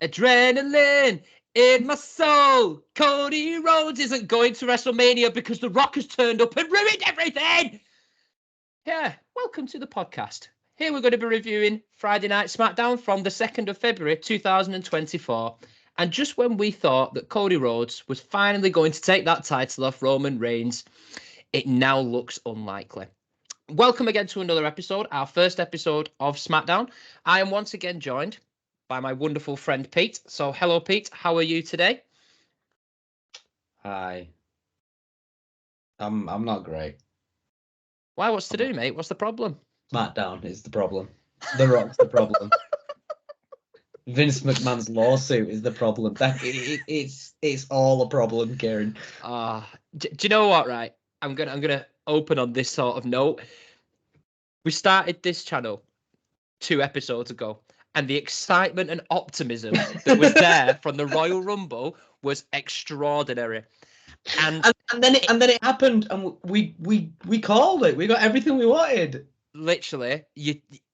Adrenaline in my soul. Cody Rhodes isn't going to WrestleMania because The Rock has turned up and ruined everything. Yeah, welcome to the podcast. Here we're going to be reviewing Friday Night Smackdown from the 2nd of February 2024. And just when we thought that Cody Rhodes was finally going to take that title off Roman Reigns, it now looks unlikely. Welcome again to another episode, our first episode of Smackdown. I am once again joined by my wonderful friend Pete. So, hello, Pete. How are you today? Hi. I'm not great. Why? What's to do, mate? What's the problem? SmackDown is the problem. The Rock's the problem. Vince McMahon's lawsuit is the problem. It's all a problem, Kieran. Do you know what? Right, I'm gonna open on this sort of note. We started this channel 2 episodes ago, and the excitement and optimism that was there from the Royal Rumble was extraordinary. And then it happened, and we called it. We got everything we wanted. Literally,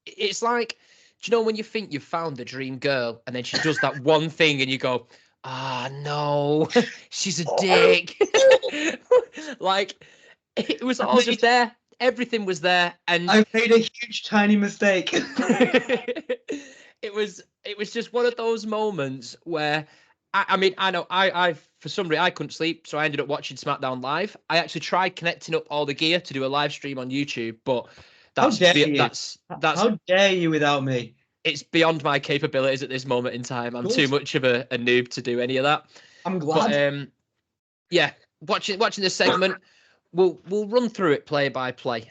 it's like, do you know when you think you've found the dream girl, and then she does that one thing, and you go, no, she's a dick. Like, it was all just there. Everything was there, and I made a huge tiny mistake. It was just one of those moments where I know I for some reason I couldn't sleep, so I ended up watching SmackDown live. I actually tried connecting up all the gear to do a live stream on YouTube, but how dare you without me? It's beyond my capabilities at this moment in time. I'm too much of a noob to do any of that. I'm glad. But, yeah, watching this segment, we'll run through it play by play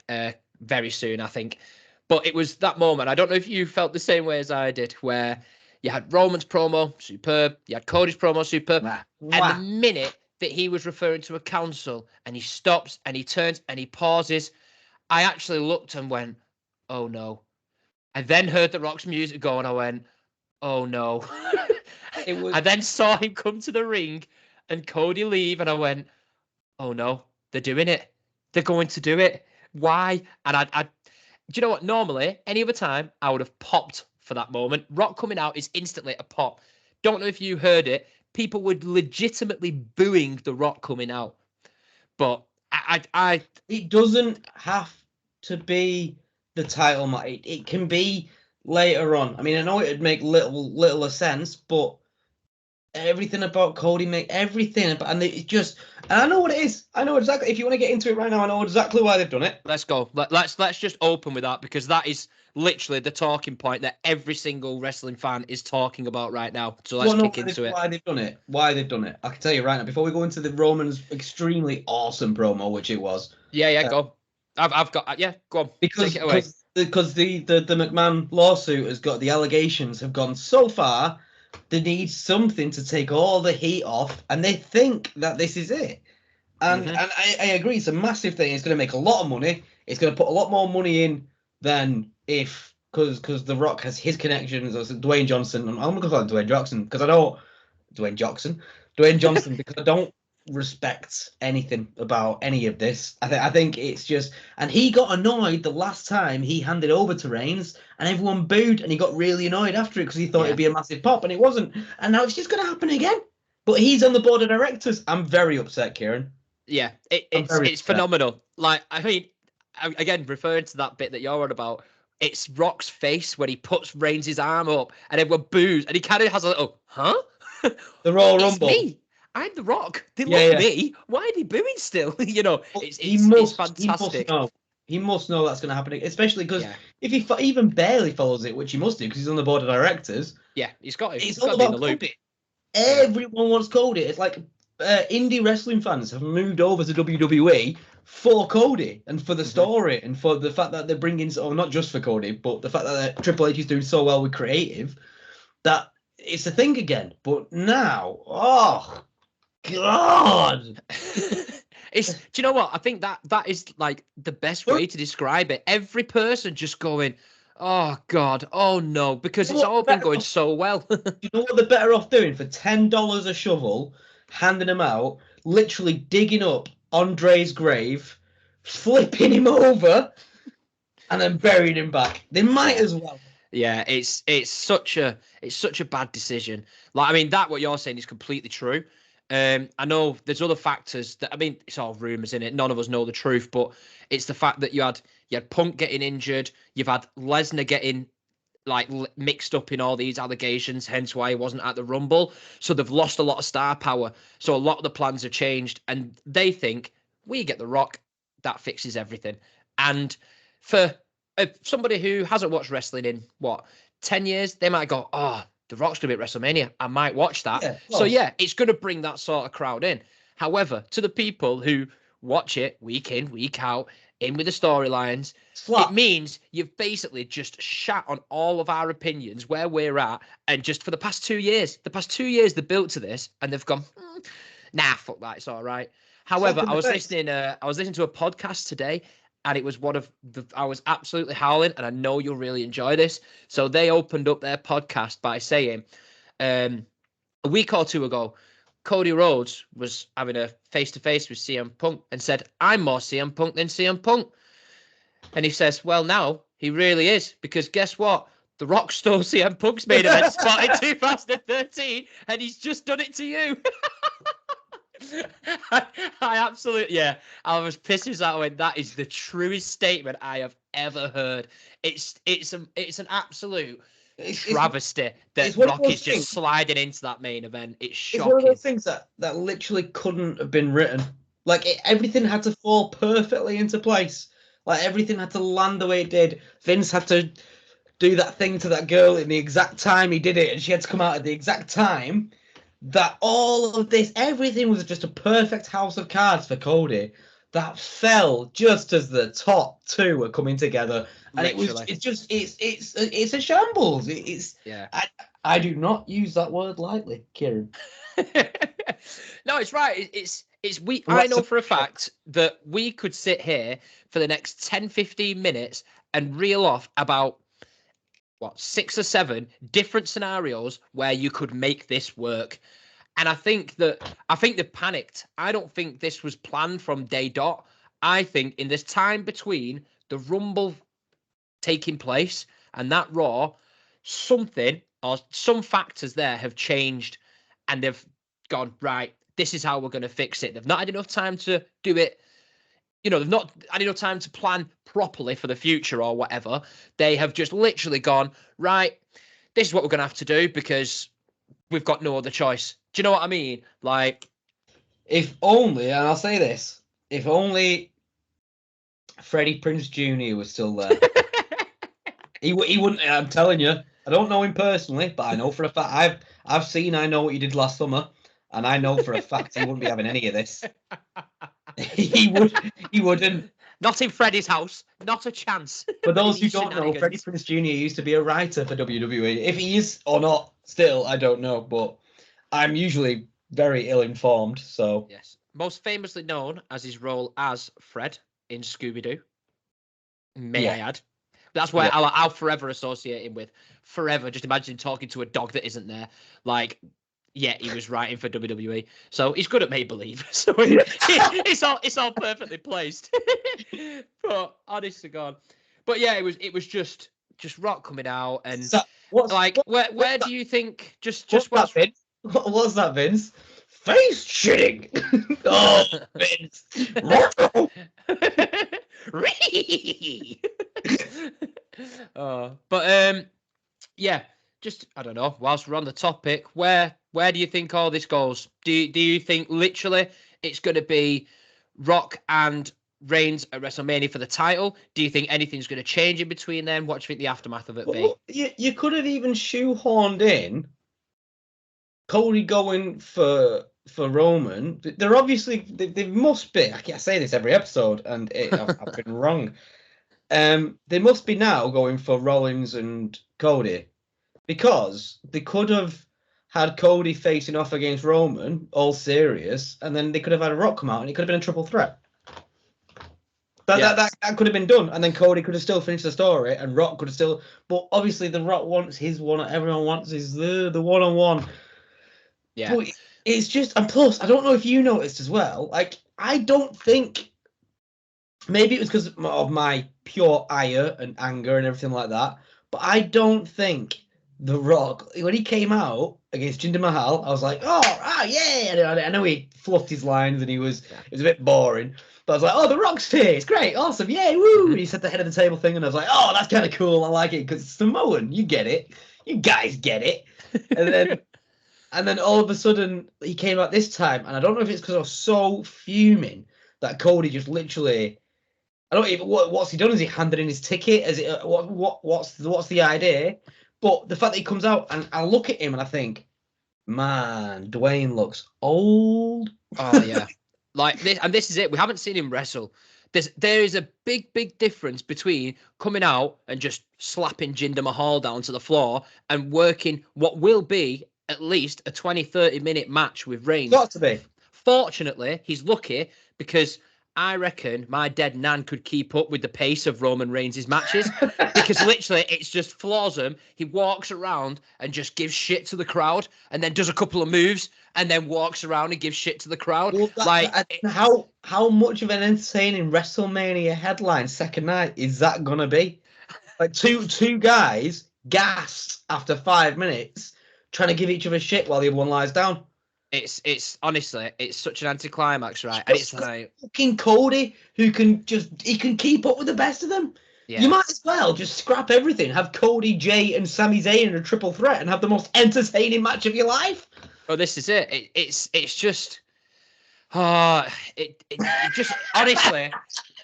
very soon, I think. But it was that moment. I don't know if you felt the same way as I did, where you had Roman's promo, superb. You had Cody's promo, superb. And the minute that he was referring to a council and he stops and he turns and he pauses, I actually looked and went, oh no. I then heard the Rock's music go and I went, oh no. I then saw him come to the ring and Cody leave and I went, oh no, they're doing it. They're going to do it. Why? And I do you know what? Normally, any other time, I would have popped for that moment. Rock coming out is instantly a pop. Don't know if you heard it. People were legitimately booing the Rock coming out. But it doesn't have to be the title match. It can be later on. I mean, I know it'd make little sense, but everything about Cody make everything about, and I know what it is. I know exactly. If you want to get into it right now, I know exactly why they've done it. Let's go. Let's just open with that, because that is literally the talking point that every single wrestling fan is talking about right now. So let's kick into it. Why they've done it. I can tell you right now. Before we go into the Roman's extremely awesome promo, which it was. Yeah, go. I've got. Yeah, go on. Because the McMahon lawsuit has got, the allegations have gone so far. They need something to take all the heat off, and they think that this is it. And I agree, it's a massive thing. It's going to make a lot of money. It's going to put a lot more money in than because The Rock has his connections as Dwayne Johnson. I'm going to call him Dwayne Johnson because I don't Dwayne Johnson because I don't respect anything about any of this. I think it's just, and he got annoyed the last time he handed over to Reigns and everyone booed, and he got really annoyed after it because he thought it'd be a massive pop, and it wasn't. And now it's just going to happen again. But he's on the board of directors. I'm very upset, Kieran. Yeah, it's phenomenal. Like, I mean, again, referring to that bit that you're on about, it's Rock's face when he puts Reigns' arm up and everyone boos, and he kind of has a little, huh? The Royal Rumble. Me. I'm The Rock. They love me. Why are they booing still? You know, it's fantastic. He must know that's going to happen, especially because if he even barely follows it, which he must do because he's on the board of directors. Yeah, he's got it. It's all about Cody. Everyone wants Cody. It's like indie wrestling fans have moved over to WWE for Cody and for the story and for the fact that they're bringing, not just for Cody, but the fact that Triple H is doing so well with creative that it's a thing again. But now, oh God. Do you know what? I think that is like the best way to describe it. Every person just going, oh God, oh no, because it's all been going so well. You know what they're better off doing? For $10 a shovel, handing him out, literally digging up Andre's grave, flipping him over, and then burying him back. They might as well. Yeah, it's such a bad decision. Like, I mean, what you're saying is completely true. I know there's other factors that, I mean, it's all rumors in it. None of us know the truth, but it's the fact that you had Punk getting injured, you've had Lesnar getting like mixed up in all these allegations, hence why he wasn't at the Rumble. So they've lost a lot of star power. So a lot of the plans have changed, and they think we get The Rock, that fixes everything. And for somebody who hasn't watched wrestling in 10 years, they might go, "Oh, The Rock's gonna be at WrestleMania. I might watch that." Yeah, so yeah, it's gonna bring that sort of crowd in. However, to the people who watch it week in, week out, in with the storylines, it means you've basically just shat on all of our opinions, where we're at, and just for the past 2 years, they built to this, and they've gone, nah, fuck that, it's all right. However, I was listening to a podcast today, and it was I was absolutely howling, and I know you'll really enjoy this. So they opened up their podcast by saying, a week or two ago, Cody Rhodes was having a face-to-face with CM Punk and said, "I'm more CM Punk than CM Punk." And he says, "Well, now he really is, because guess what? The Rock stole CM Punk's main event spot in 2013, and he's just done it to you." I absolutely, yeah, I was pissed as that when that is the truest statement I have ever heard. It's an absolute travesty that Rock is just sliding into that main event. It's shocking. It's one of those things that literally couldn't have been written. Like, everything had to fall perfectly into place. Like, everything had to land the way it did. Vince had to do that thing to that girl in the exact time he did it, and she had to come out at the exact time. That all of this, everything was just a perfect house of cards for Cody that fell just as the top two were coming together, and it's a shambles. I do not use that word lightly, Kieran. No, it's right. I know for a fact that we could sit here for the next 10-15 minutes and reel off about 6 or 7 different scenarios where you could make this work. And I think they panicked. I don't think this was planned from day dot. I think in this time between the Rumble taking place and that Raw, something or some factors there have changed, and they've gone, right, this is how we're going to fix it. They've not had enough time to do it. They've not had enough time to plan properly for the future or whatever. They have just literally gone, right, this is what we're going to have to do because we've got no other choice. Do you know what I mean? Like, if only, and I'll say this, if only Freddie Prinze Jr. was still there. he wouldn't. I'm telling you, I don't know him personally, but I know for a fact I know what you did last summer, and I know for a fact he wouldn't be having any of this. He wouldn't. Not in Freddie's house. Not a chance. For those who don't know, Freddie Prinze Jr. used to be a writer for WWE. If he is or not still, I don't know, but I'm usually very ill-informed, so... Yes. Most famously known as his role as Fred in Scooby-Doo. May I add. That's where I'll forever associate him with. Forever. Just imagine talking to a dog that isn't there. Like, yeah, he was writing for WWE. So he's good at make-believe. So it's all perfectly placed. But honest to God. But yeah, it was just Rock coming out, and so, where do you think what's that, Vince? Face shitting. Oh, Vince. Yeah, just I don't know. Whilst we're on the topic, where do you think all this goes? Do you think literally it's going to be Rock and Reigns at WrestleMania for the title? Do you think anything's going to change in between then? What do you think the aftermath of it be? You could have even shoehorned in Cody going for Roman. They're obviously they must be. I say this every episode, and I've been wrong. They must be now going for Rollins and Cody, because they could have had Cody facing off against Roman, all serious, and then they could have had a Rock come out, and it could have been a triple threat. That could have been done, and then Cody could have still finished the story, and Rock could have still. But obviously, the Rock wants his one. Everyone wants his the one-on-one. Yeah, but it's just, and plus, I don't know if you noticed as well. Like, I don't think. Maybe it was because of my pure ire and anger and everything like that. But I don't think The Rock, when he came out against Jinder Mahal, I was like, yeah. I know he fluffed his lines and it was a bit boring. But I was like, oh, The Rock's here. It's great. Awesome. Yay. Woo. And he said the head of the table thing. And I was like, oh, that's kind of cool. I like it because it's Samoan. You get it. You guys get it. And then all of a sudden he came out this time. And I don't know if it's because I was so fuming that Cody just literally, I don't even, what's he done? Is he handed in his ticket? Is it, what's the idea? But the fact that he comes out and I look at him and I think, man, Dwayne looks old. Oh yeah, like this, and this is it. We haven't seen him wrestle. There is a big difference between coming out and just slapping Jinder Mahal down to the floor and working what will be at least a 20-30 minute match with Reigns. Got to be. Fortunately, he's lucky because I reckon my dead nan could keep up with the pace of Roman Reigns' matches because literally it's just floors him. He walks around and just gives shit to the crowd and then does a couple of moves and then walks around and gives shit to the crowd. Well, how much of an entertaining WrestleMania headline second night is that gonna be? Like two guys gassed after 5 minutes trying to give each other shit while the other one lies down. It's honestly, it's such an anticlimax, right? And it's like fucking Cody who can keep up with the best of them. Yeah. You might as well just scrap everything, have Cody, Jay, and Sami Zayn in a triple threat, and have the most entertaining match of your life. Oh, this is it. It's just, it just honestly,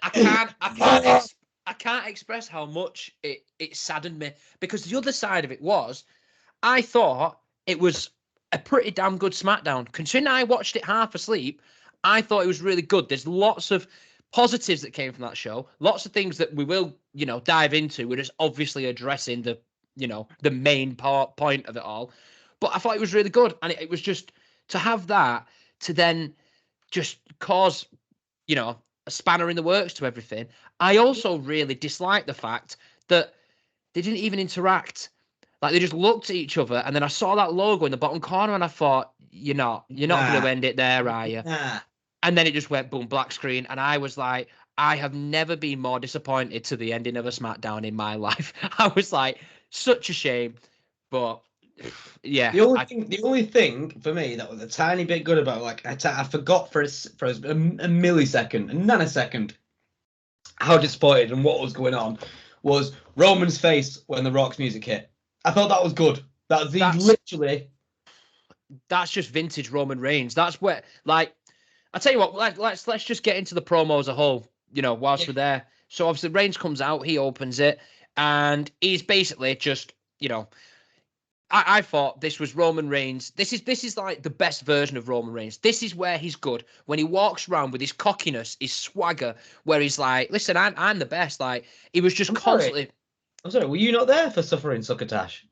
I can't express how much it saddened me because the other side of it was, I thought it was a pretty damn good SmackDown. Considering I watched it half asleep, I thought it was really good. There's lots of positives that came from that show. Lots of things that we will, dive into. We're just obviously addressing the main point of it all. But I thought it was really good. And it was just to have that to then just cause, a spanner in the works to everything. I also really disliked the fact that they didn't even interact. Like, they just looked at each other, and then I saw that logo in the bottom corner, and I thought, you're not going to end it there, are you? And then it just went boom, black screen, and I was like, I have never been more disappointed to the ending of a SmackDown in my life. I was like, such a shame, but yeah. The only thing for me that was a tiny bit good about, like, I forgot for a millisecond, a nanosecond, how disappointed and what was going on was Roman's face when the Rock's music hit. I thought that was good. That's just vintage Roman Reigns. That's where, like, I tell you what, let's just get into the promo as a whole, whilst we're there. So obviously Reigns comes out, he opens it, and he's basically just, I thought this was Roman Reigns. This is like the best version of Roman Reigns. This is where he's good. When he walks around with his cockiness, his swagger, where he's like, listen, I'm the best. Like, he was just constantly. I'm sorry, were you not there for Suffering Succotash?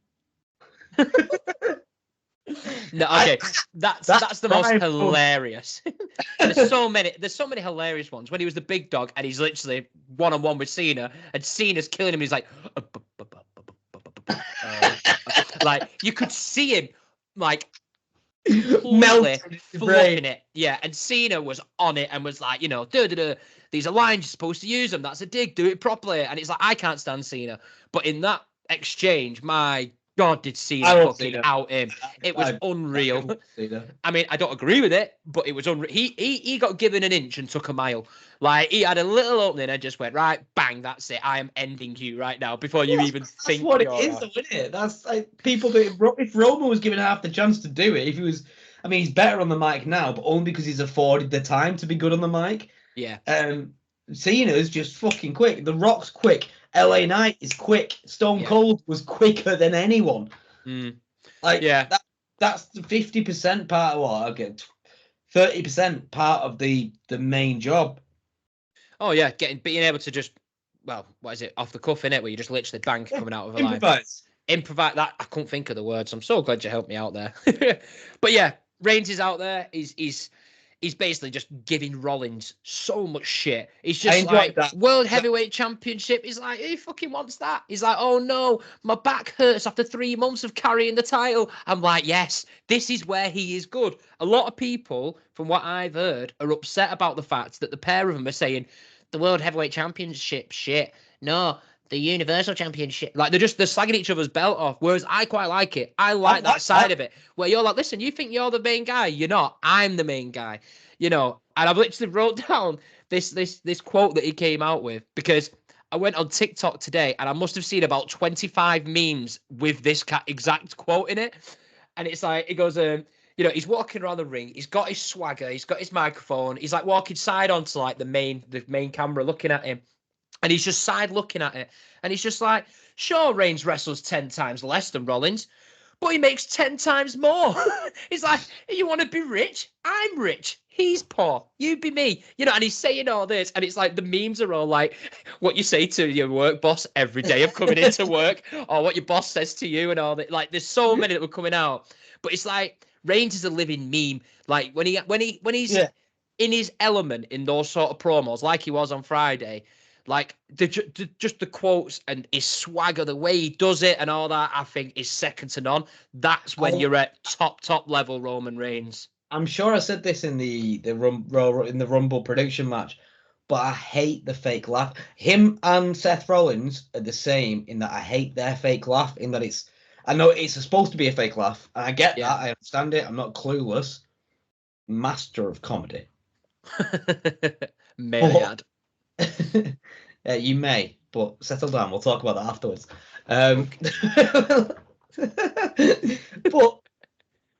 No, okay. That's the most hilarious. There's so many hilarious ones. When he was the big dog and he's literally one-on-one with Cena and Cena's killing him, he's like like you could see him like melting, fluffing it. Yeah, and Cena was on it and was like, these are lines, you're supposed to use them. That's a dig. Do it properly. And it's like, I can't stand Cena. But in that exchange, my God, did Cena fucking out him. It was unreal. I mean, I don't agree with it, but it was unreal. He got given an inch and took a mile. Like, he had a little opening and just went, right, bang, that's it. I am ending you right now before you even think. That's what it is, though, isn't it? That's like people that if Roman was given half the chance to do it, if he was, I mean, he's better on the mic now, but only because he's afforded the time to be good on the mic. Yeah. Cena's just fucking quick. The Rock's quick. LA Knight is quick. Stone Cold was quicker than anyone. Like, yeah, that's the 50% part of what I get. 30% part of the main job. Oh yeah, being able to just, well, what is it, off the cuff, innit, where you just literally bang coming out of a line. Improvise. That I couldn't think of the words. I'm so glad you helped me out there. But yeah, Reigns is out there. He's basically just giving Rollins so much shit. He's just like, World Heavyweight Championship. He's like, who fucking wants that? He's like, oh no, my back hurts after 3 months of carrying the title. I'm like, yes, this is where he is good. A lot of people, from what I've heard, are upset about the fact that the pair of them are saying, the World Heavyweight Championship shit. No, the Universal Championship. Like they're slagging each other's belt off. Whereas I quite like it. I like that side of it where you're like, listen, you think you're the main guy? You're not. I'm the main guy. You know. And I've literally wrote down this quote that he came out with because I went on TikTok today and I must have seen about 25 memes with this exact quote in it. And it's like, it goes, you know, he's walking around the ring. He's got his swagger. He's got his microphone. He's like walking side onto like the main camera looking at him. And he's just side looking at it. And he's just like, sure, Reigns wrestles 10 times less than Rollins, but he makes 10 times more. He's like, you want to be rich? I'm rich. He's poor. You be me. You know, and he's saying all this. And it's like the memes are all like what you say to your work boss every day of coming into work or what your boss says to you and all that. Like there's so many that were coming out. But it's like Reigns is a living meme. Like when he's in his element in those sort of promos, like he was on Friday, like just the quotes and his swagger, the way he does it and all that, I think is second to none. That's when you're at top level Roman Reigns. I'm sure I said this in the Rumble prediction match, but I hate the fake laugh. Him and Seth Rollins are the same in that I hate their fake laugh. In that I know it's supposed to be a fake laugh, and I get that. I understand it. I'm not clueless. Master of comedy. May I add? You may, but settle down. We'll talk about that afterwards.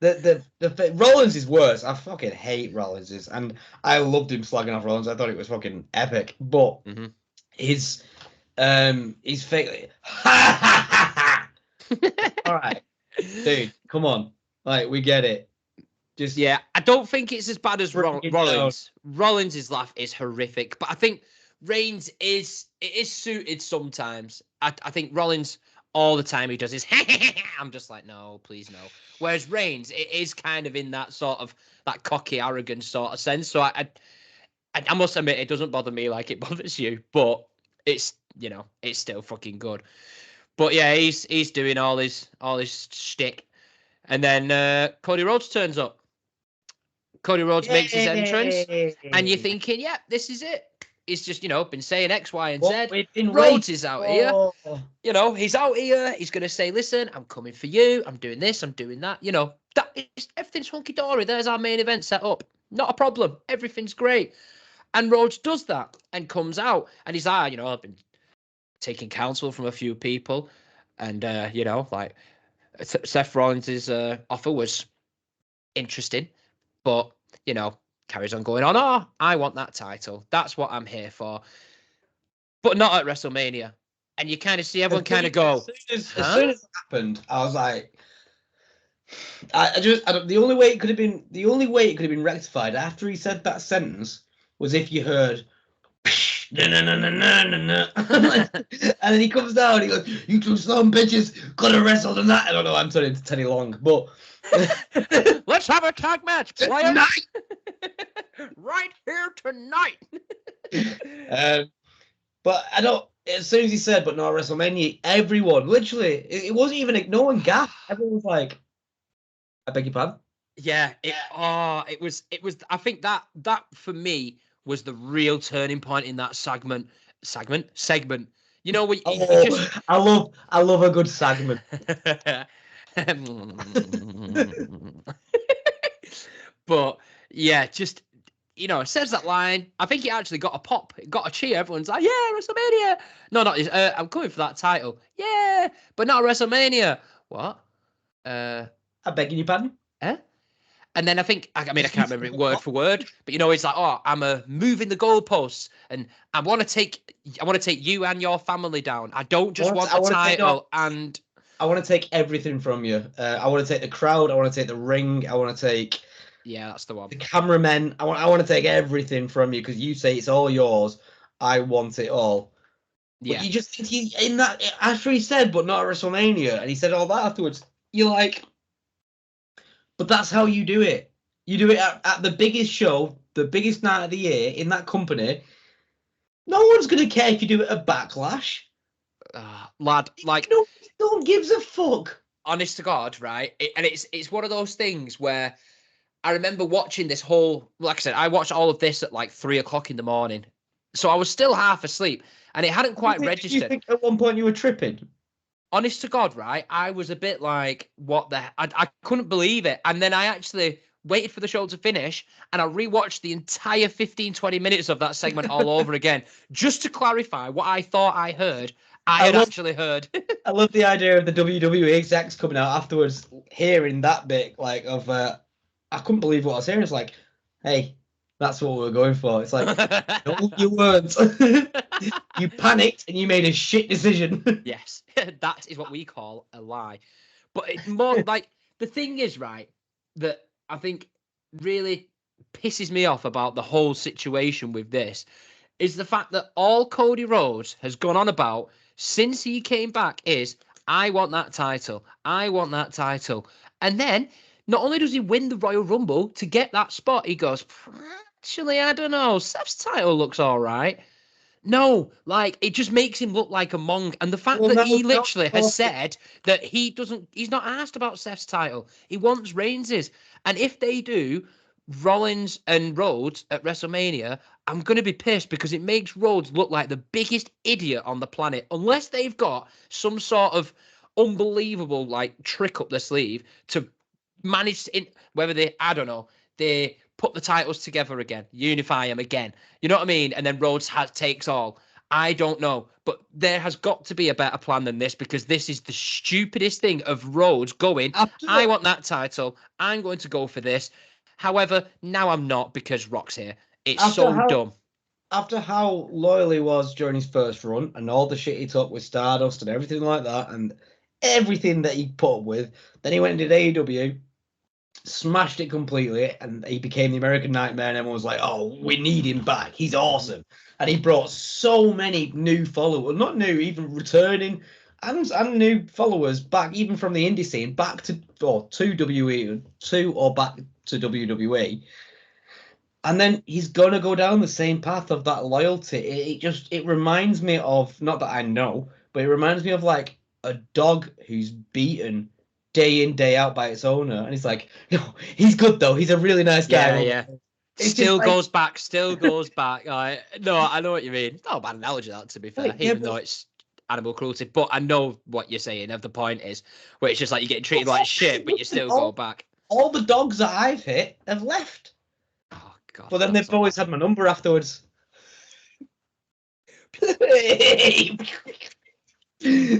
But the Rollins is worse. I fucking hate Rollins's, and I loved him slagging off Rollins. I thought it was fucking epic. But his fake. All right, dude, come on. Like we get it. Just I don't think it's as bad as Rollins. Rollins' laugh is horrific, but I think Reigns is suited sometimes. I think Rollins all the time he does his I'm just like, no, please no. Whereas Reigns, it is kind of in that sort of that cocky, arrogant sort of sense. So I must admit it doesn't bother me like it bothers you, but it's, you know, it's still fucking good. But yeah, he's doing all his shtick. And then Cody Rhodes turns up. Cody Rhodes makes his entrance, and you're thinking, yeah, this is it. He's just, you know, been saying X, Y, and Z. Rhodes is out here. You know, he's out here. He's going to say, listen, I'm coming for you. I'm doing this. I'm doing that. You know, everything's hunky-dory. There's our main event set up. Not a problem. Everything's great. And Rhodes does that and comes out. And he's like, you know, I've been taking counsel from a few people. And, you know, like, Seth Rollins' offer was interesting. But, you know, carries on going on. Oh, I want that title. That's what I'm here for. But not at WrestleMania. And you kind of see everyone kind of go. As soon as it happened, I was like, the only way it could have been rectified after he said that sentence was if you heard, and then he comes down. He goes, "You two son bitches gotta wrestle tonight." I don't know. I'm turning to Teddy Long, but let's have a tag match, players. Right here tonight. But I don't. As soon as he said, "But not WrestleMania," everyone, literally, it wasn't even no one gasped. Everyone was like, "I beg your pardon." Yeah. It was. I think that for me was the real turning point in that segment. You know, I love a good segment. But yeah, just, you know, it says that line. I think it actually got a pop. It got a cheer. Everyone's like, yeah, WrestleMania. No, not I'm coming for that title. Yeah, but not WrestleMania. What? I beg your pardon? And then I can't remember it word for word, but you know, it's like, oh, I'm moving the goalposts, and I want to take you and your family down. I don't just want the title, and I want to take everything from you. I want to take the crowd. I want to take the ring. I want to take that's the one. The cameramen. I want to take everything from you because you say it's all yours. I want it all. Yeah. But you just in that after he said, but not at WrestleMania, and he said all that afterwards. You're like. But that's how you do it. You do it at the biggest show, the biggest night of the year in that company. No one's going to care if you do it at Backlash. Lad, like... No one gives a fuck. Honest to God, right? It's one of those things where I remember watching this whole... Like I said, I watched all of this at like 3 o'clock in the morning. So I was still half asleep. and it hadn't quite Did you registered. think at one point you were tripping? Honest to God, right? I was a bit like, what the? I couldn't believe it. And then I actually waited for the show to finish and I rewatched the entire 15, 20 minutes of that segment all over again, just to clarify what I thought I heard. I had actually heard. I love the idea of the WWE execs coming out afterwards, hearing that bit, like, of, I couldn't believe what I was hearing. It's like, hey, that's what we were going for. It's like, no, you weren't. You panicked and you made a shit decision. Yes, that is what we call a lie. But it's more like, the thing is, right, that I think really pisses me off about the whole situation with this is the fact that all Cody Rhodes has gone on about since he came back is, I want that title. I want that title. And then not only does he win the Royal Rumble to get that spot, he goes, actually, I don't know, Seth's title looks all right. No, like, it just makes him look like a monk. And the fact that he literally has said that he's not asked about Seth's title. He wants Reigns's. And if they do Rollins and Rhodes at WrestleMania, I'm going to be pissed because it makes Rhodes look like the biggest idiot on the planet. Unless they've got some sort of unbelievable, like, trick up their sleeve to manage whether they, I don't know, they put the titles together again, unify them again. You know what I mean? And then Rhodes takes all. I don't know. But there has got to be a better plan than this, because this is the stupidest thing of Rhodes going, I want that title. I'm going to go for this. However, now I'm not because Rock's here. It's dumb. After how loyal he was during his first run and all the shit he took with Stardust and everything like that and everything that he put up with, then he went and did AEW, smashed it completely, and he became the American Nightmare, and everyone was like, oh, we need him back, he's awesome. And he brought so many new followers, not new, even returning, and new followers back, even from the indie scene, back to WWE, back to WWE. And then he's gonna go down the same path of that loyalty. It reminds me of, not that I know, but it reminds me of like a dog who's beaten day in, day out by its owner, and he's like, no, he's good though, he's a really nice guy. Yeah. Still goes back. No, I know what you mean. It's not a bad analogy, that, to be fair, even though it's animal cruelty. But I know what you're saying. Of the point is, where it's just like you're getting treated like shit, but you still go back. All the dogs that I've hit have left. Oh God! But then they've always had my number afterwards.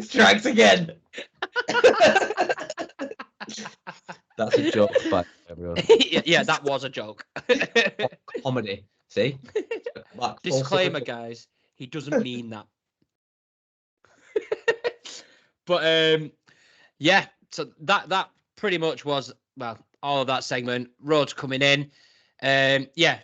Strikes again. That's a joke, but everyone. Yeah, that was a joke. Comedy. See? Disclaimer, guys. He doesn't mean that. But yeah. So that pretty much was, well, all of that segment. Rhodes coming in. Yeah,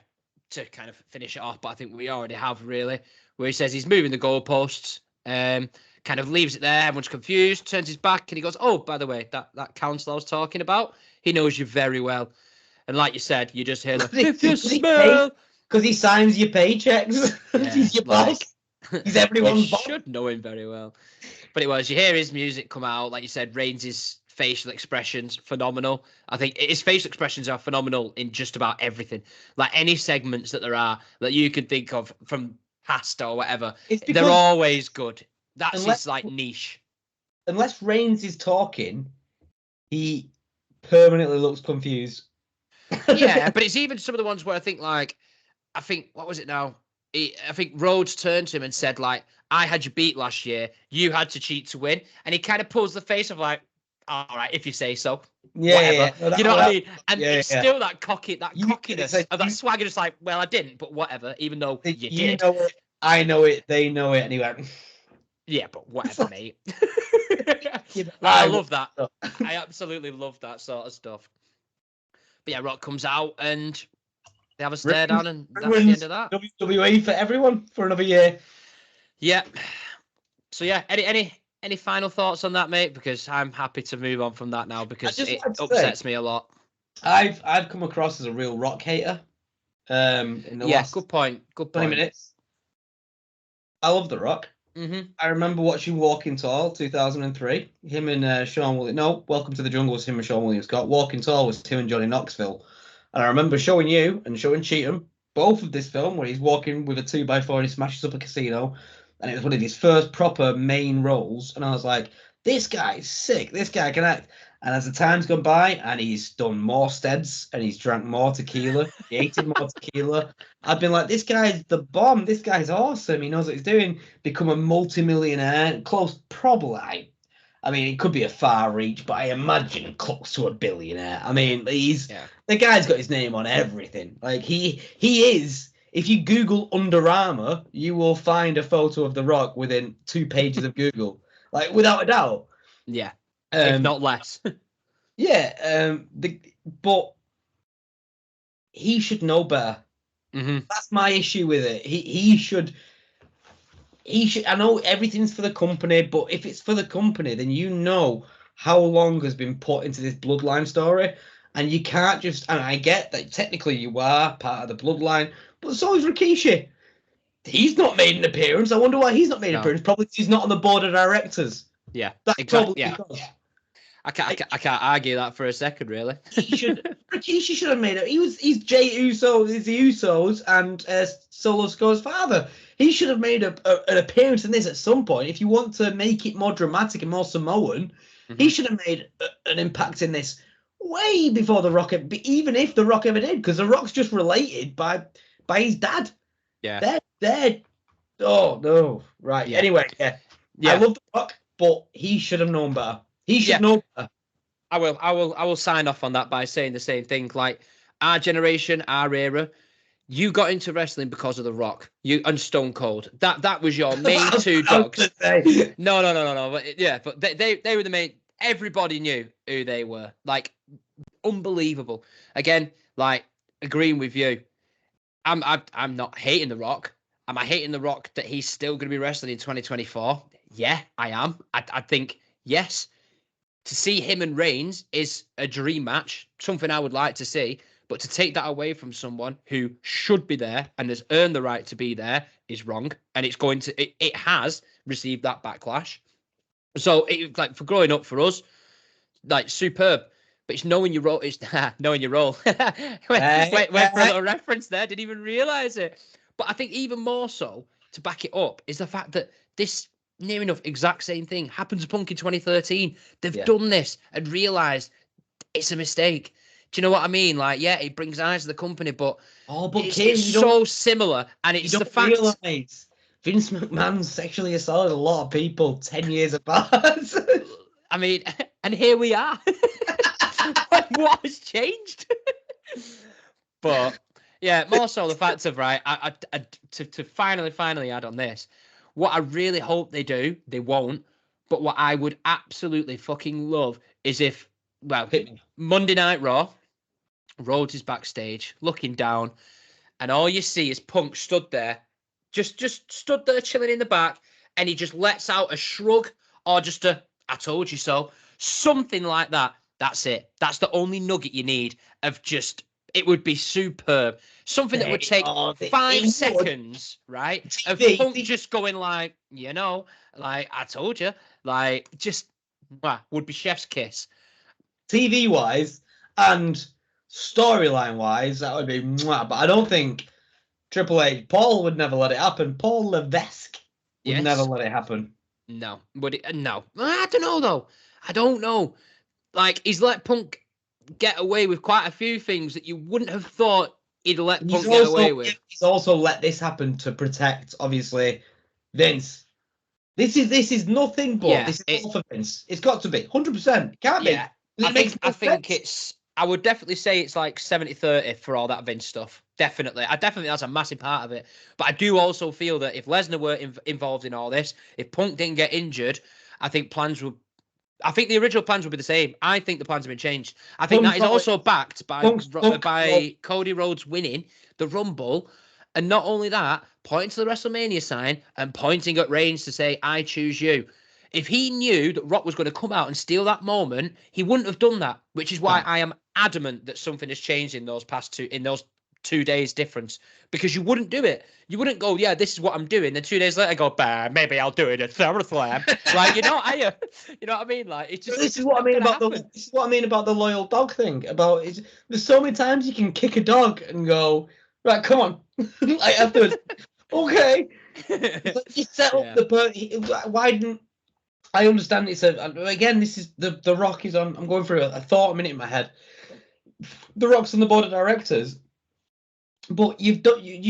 to kind of finish it off, but I think we already have, really, where he says he's moving the goalposts. Kind of leaves it there. Everyone's confused. Turns his back and he goes, "Oh, by the way, that counsellor I was talking about, he knows you very well." And like you said, you just hear the "if you smell," because he signs your paychecks. Yeah, He's your boss. He's everyone's boss. Should know him very well. But it was, you hear his music come out, like you said, Reigns' facial expressions, phenomenal. I think his facial expressions are phenomenal in just about everything. Like any segments that there are that you could think of from past or whatever, they're always good. That's his like niche. Unless Reigns is talking, he permanently looks confused. Yeah, but it's even some of the ones where I think what was it now? I think Rhodes turned to him and said, like, I had you beat last year. You had to cheat to win. And he kind of pulls the face of like, all right, if you say so. Yeah, whatever. Yeah. No, you know what I mean? And it's yeah. still that cockiness of that swagger, just like, well, I didn't, but whatever, even though you did. Know it, I know it, they know it, and he went, yeah, but whatever, mate. I love that. I absolutely love that sort of stuff. But yeah, Rock comes out and they have a stare down, and that's the end of that. WWE for everyone for another year. Yeah. So yeah, any final thoughts on that, mate? Because I'm happy to move on from that now, because it upsets me a lot. I've come across as a real Rock hater. In the last good point. 20 minutes. I love The Rock. Mm-hmm. I remember watching Walking Tall 2003. Him and Sean Williams. No, Welcome to the Jungle was him and Sean Williams Scott. Walking Tall was him and Johnny Knoxville. And I remember showing you and showing Cheatham both of this film where he's walking with a 2x4 and he smashes up a casino. and it was one of his first proper main roles. And I was like, this guy's sick. This guy can act. And as the time's gone by, and he's done more steads, and he's drank more tequila, created more tequila, I've been like, this guy's the bomb. This guy's awesome. He knows what he's doing. Become a multimillionaire, close, probably. I mean, it could be a far reach, but I imagine close to a billionaire. I mean, the guy's got his name on everything. Like he is. If you Google Under Armour, you will find a photo of The Rock within 2 pages of Google, like without a doubt. Yeah, if not less. Yeah, but he should know better. Mm-hmm. That's my issue with it. He should. I know everything's for the company, but if it's for the company, then you know how long has been put into this bloodline story, and you can't just. And I get that technically you are part of the bloodline, but so is Rikishi. He's not made an appearance. I wonder why he's not made an appearance. Probably he's not on the board of directors. Yeah, that's exactly. Probably because. I can't argue that for a second, really. Rikishi should have made it. He's Jey Uso, he's the Usos, and Solo Sikoa's father. He should have made an appearance in this at some point. If you want to make it more dramatic and more Samoan, he should have made an impact in this way before The Rock, even if The Rock ever did, because The Rock's just related by his dad. Yeah. They're oh no. Right. Yeah. Anyway, yeah. I love The Rock, but he should have known better. He should know better. I will sign off on that by saying the same thing. Like, our generation, our era, you got into wrestling because of The Rock, and Stone Cold. That was your main two dogs. No. But they were the main. Everybody knew who they were. Like, unbelievable. Again, like, agreeing with you. I'm not hating The Rock. Am I hating The Rock that he's still going to be wrestling in 2024? Yeah, I am. I think yes. To see him and Reigns is a dream match, something I would like to see. But to take that away from someone who should be there and has earned the right to be there is wrong. And it has received that backlash. So, like, for growing up for us, like, superb. But it's knowing your role. It's knowing your role. Went for a little reference there. Didn't even realize it. But I think even more so, to back it up, is the fact that this near enough exact same thing happened to Punk in 2013. They've done this and realized it's a mistake. Do you know what I mean? Like, yeah, it brings eyes to the company, but it's so similar. And it's the fact. Realize Vince McMahon sexually assaulted a lot of people 10 years apart. I mean, and here we are. What has changed? But yeah, more so the fact of, right, to finally add on this, what I really hope they do, they won't, but what I would absolutely fucking love is if, well, Monday Night Raw, Rhodes is backstage, looking down, and all you see is Punk stood there, just stood there chilling in the back, and he just lets out a shrug or just a, I told you so, something like that. That's it. That's the only nugget you need of just, it would be superb. Something that would take 5 seconds, right? Of Punk just going like, like, I told you, like, just, would be chef's kiss. TV-wise and storyline-wise, that would be, but I don't think Triple H, Paul would never let it happen. Paul Levesque would never let it happen. No. Would it? No. I don't know, though. I don't know. Like, he's let Punk get away with quite a few things that you wouldn't have thought he'd let Punk get away with. He's also let this happen to protect, obviously, Vince. This is nothing but this is all for Vince. It's got to be 100%. It can't be. I think it's. I would definitely say it's like 70-30 for all that Vince stuff. Definitely. That's a massive part of it. But I do also feel that if Lesnar were involved in all this, if Punk didn't get injured, I think the original plans would be the same. I think the plans have been changed. I think that is also backed by Cody Rhodes winning the Rumble. And not only that, pointing to the WrestleMania sign and pointing at Reigns to say, I choose you. If he knew that Rock was going to come out and steal that moment, he wouldn't have done that, which is why I am adamant that something has changed in those 2 days difference, because you wouldn't do it. You wouldn't go, yeah, this is what I'm doing. Then 2 days later, go, maybe I'll do it at SummerSlam. Like, you know what I mean? Like, it's just. This is what I mean about the loyal dog thing. There's so many times you can kick a dog and go, right, come on, like afterwards. Okay, You set up why didn't I understand? It's again. This is the Rock is on. I'm going through a thought a minute in my head. The Rock's on the board of directors, but you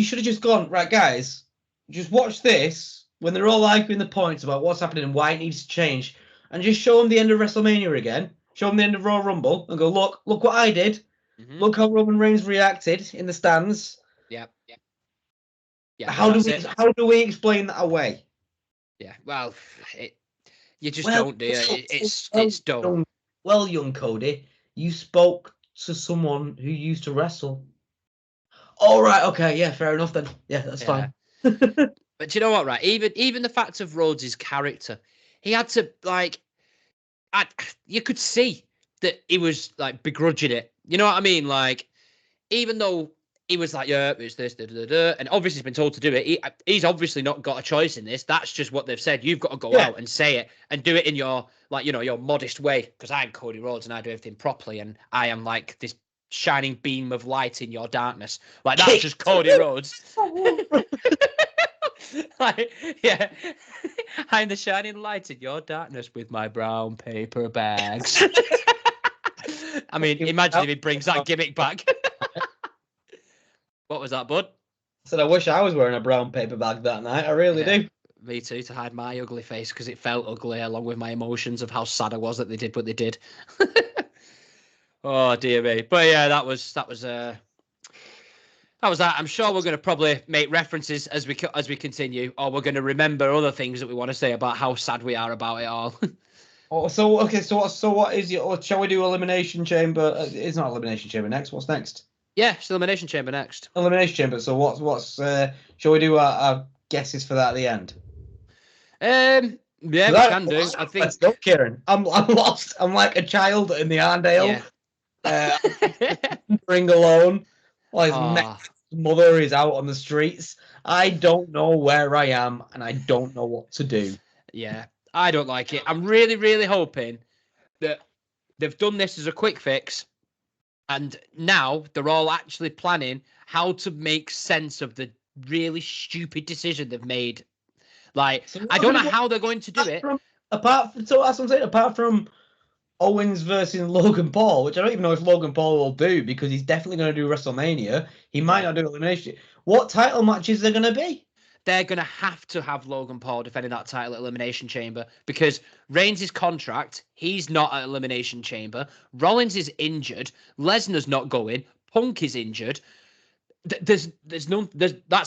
should have just gone right, guys. Just watch this when they're all arguing the points about what's happening and why it needs to change, and just show them the end of WrestleMania again. Show them the end of Royal Rumble and go, look what I did. Mm-hmm. Look how Roman Reigns reacted in the stands. Yeah. How do we explain that away? Yeah. Well, you just don't do it. It's dumb. Well, young Cody, you spoke to someone who used to wrestle. All right. Okay. Yeah. Fair enough then. Yeah, that's fine. But you know what? Right. Even the fact of Rhodes' character, he had to you could see that he was like begrudging it. You know what I mean? Like, even though he was like, yeah, it's this, and obviously he's been told to do it. He's obviously not got a choice in this. That's just what they've said. You've got to go out and say it and do it in your, like, your modest way. Because I'm Cody Rhodes and I do everything properly, and I am like this shining beam of light in your darkness. Like, that's just Cody Rhodes. Like, yeah, I'm the shining light in your darkness with my brown paper bags. I mean, imagine if he brings that gimmick back. What was that, bud? I said I wish I was wearing a brown paper bag that night. I really do. Me too, to hide my ugly face, because it felt ugly along with my emotions of how sad I was that they did what they did. Oh dear me. But yeah, that was that. I'm sure we're going to probably make references as we continue, or we're going to remember other things that we want to say about how sad we are about it all. So what is your? Shall we do Elimination Chamber? It's not Elimination Chamber next. What's next? Yeah, it's Elimination Chamber next. Elimination Chamber. So what's? Shall we do our guesses for that at the end? Yeah, we can do. I think. Let's go, Kieran. I'm lost. I'm like a child in the Arndale. Yeah. Bring alone. While his mother is out on the streets. I don't know where I am, and I don't know what to do. Yeah, I don't like it. I'm really, really hoping that they've done this as a quick fix, and now they're all actually planning how to make sense of the really stupid decision they've made. Like, so I don't know how they're going to do it. Apart from Owens versus Logan Paul, which I don't even know if Logan Paul will do, because he's definitely going to do WrestleMania. He might not do Elimination. What title matches are going to be? They're going to have Logan Paul defending that title at Elimination Chamber, because Reigns' contract, he's not at Elimination Chamber. Rollins is injured. Lesnar's not going. Punk is injured. That's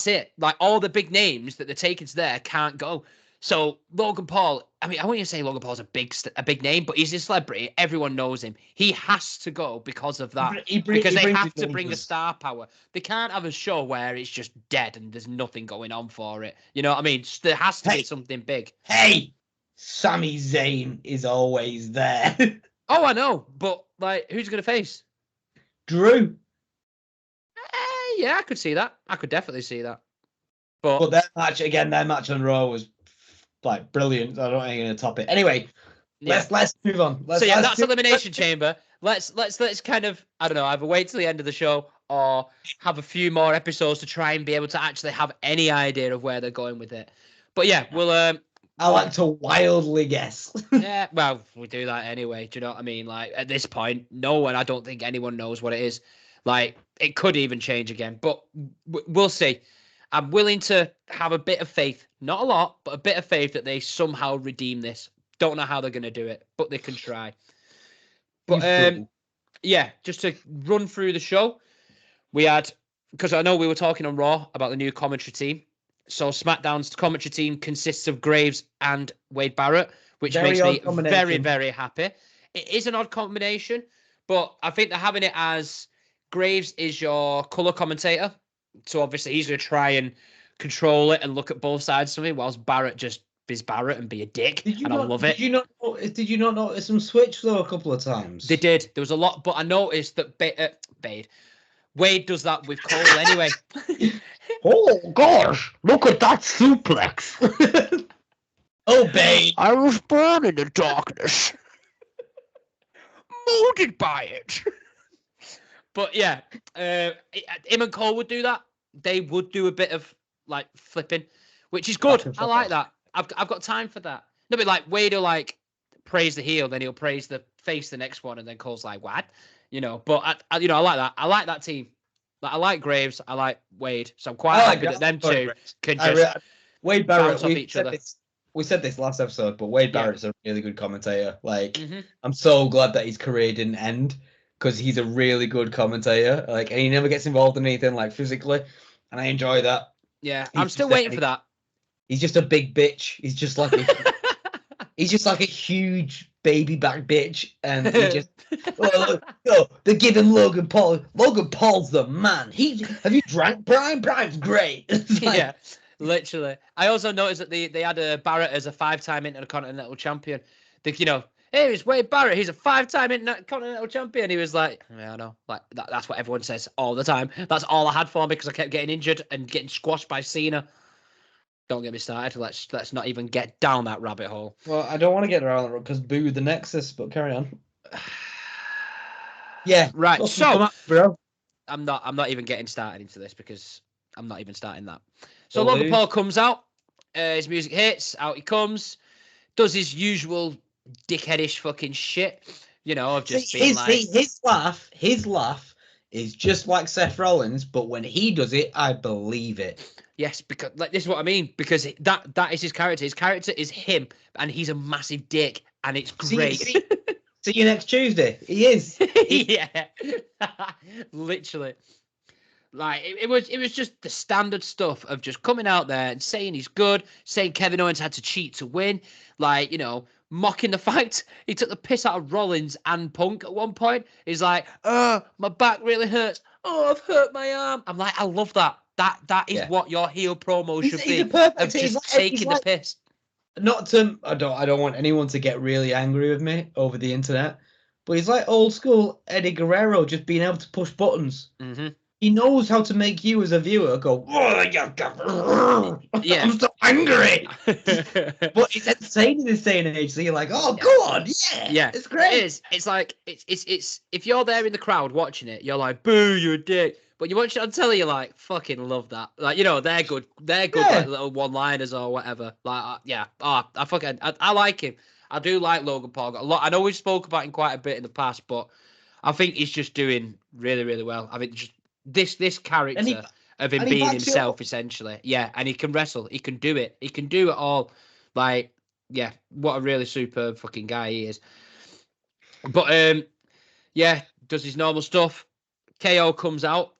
it. Like, all the big names that they're taking to there can't go. So Logan Paul, I mean, I wouldn't even say Logan Paul's a big name, but he's a celebrity. Everyone knows him. He has to go because of that. Because they have to bring a star power. They can't have a show where it's just dead and there's nothing going on for it. You know what I mean? There has to be something big. Hey, Sami Zayn is always there. Oh, I know, but like, who's going to face? Drew. Yeah, I could see that. I could definitely see that. But their match on Raw was like brilliant. I don't think I'm going to top it. Anyway, let's move on. That's Elimination Chamber. Let's kind of, I don't know, either wait till the end of the show or have a few more episodes to try and be able to actually have any idea of where they're going with it. But yeah, we'll I like to wildly guess. Yeah, well, we do that anyway. Do you know what I mean? Like, at this point, I don't think anyone knows what it is. Like, it could even change again, but we'll see. I'm willing to have a bit of faith, not a lot, but a bit of faith that they somehow redeem this. Don't know how they're going to do it, but they can try. But yeah, just to run through the show, we had, because I know we were talking on Raw about the new commentary team. So SmackDown's commentary team consists of Graves and Wade Barrett, which makes me very, very happy. It is an odd combination, but I think they're having it as Graves is your color commentator. So obviously he's going to try and control it and look at both sides of it, whilst Barrett just is Barrett and be a dick. I love it. Did you not notice them switch though a couple of times? They did. There was a lot, but I noticed that Wade does that with Cole anyway. Oh gosh, look at that suplex. Oh, Bade. I was born in the darkness. Molded by it. But yeah, him and Cole would do that. They would do a bit of like flipping, which is good. That's I like that. I've got time for that. No, but like Wade will like praise the heel, then he'll praise the face the next one, and then Cole's like, what? But I like that. I like that team. Like, I like Graves. I like Wade. So I'm quite happy that them two can just Wade Barrett. bounce off each other. We said this last episode, but Wade Barrett's a really good commentator. Like, I'm so glad that his career didn't end because he's a really good commentator. Like, and he never gets involved in anything like physically, and I enjoy that. Yeah, I'm still waiting for that. He's just a big bitch. He's just like a huge baby back bitch, and he just they're giving Logan Paul. Logan Paul's the man. Have you drank Brian? Brian's great. Yeah. Literally. I also noticed that they had Barrett as a 5-time Intercontinental Champion. Hey, it's Wade Barrett. He's a 5-time Intercontinental Champion. He was like, yeah, I know. Like that's what everyone says all the time. That's all I had for me because I kept getting injured and getting squashed by Cena. Don't get me started. Let's not even get down that rabbit hole. Well, I don't want to get around that because boo the Nexus, but carry on. Yeah. Right. Okay, so, on, bro. I'm not even getting started into this because I'm not even starting that. So Logan Paul comes out, his music hits, out he comes, does his usual dickheadish fucking shit, of just being like... His laugh is just like Seth Rollins, but when he does it, I believe it. Yes, because this is what I mean, because that is his character. His character is him, and he's a massive dick, and it's great. See you next Tuesday. He is. Yeah, literally. Like it was just the standard stuff of just coming out there and saying he's good, saying Kevin Owens had to cheat to win, like, mocking the fact he took the piss out of Rollins and Punk at one point. He's like, oh, my back really hurts. Oh, I've hurt my arm. I'm like, I love that. That is what your heel promo should be. Of just taking the piss. Not to, I don't want anyone to get really angry with me over the internet, but he's like old school Eddie Guerrero, just being able to push buttons. Mm-hmm. He knows how to make you as a viewer go, oh, yeah, I'm so angry. But it's insane in this day and age. So you're like, oh, go on, yeah, it's great. It is. It's like it's if you're there in the crowd watching it, you're like, boo, you're a dick. But you watch it on telly, you're like, fucking love that. Like, they're good. They're good, like little one-liners or whatever. Like, I like him. I do like Logan Paul. Got a lot. I know we've spoke about him quite a bit in the past, but I think he's just doing really, really well. I mean, just this character of him being himself, essentially. Yeah, and he can wrestle. He can do it. He can do it all. Like, yeah, what a really superb fucking guy he is. But, does his normal stuff. KO comes out,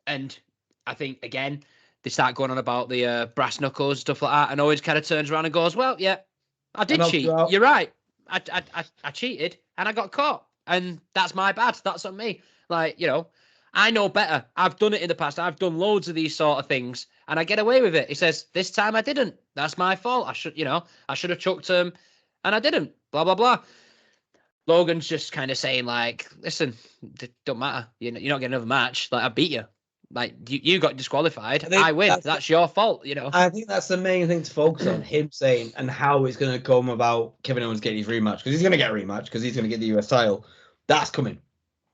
and I think, again, they start going on about the brass knuckles, stuff like that, and always kind of turns around and goes, well, yeah, I did cheat. You're right. I cheated, and I got caught, and that's my bad. That's on me. Like, I know better. I've done it in the past. I've done loads of these sort of things, and I get away with it. He says, this time I didn't. That's my fault. I should have chucked him, and I didn't. Blah, blah, blah. Logan's just kind of saying, like, listen, it don't matter. You're not getting another match. Like, I beat you. Like, you got disqualified. I win. That's your fault, I think that's the main thing to focus on, him saying, and how it's going to come about Kevin Owens getting his rematch, because he's going to get a rematch, because he's going to get the US title. That's coming.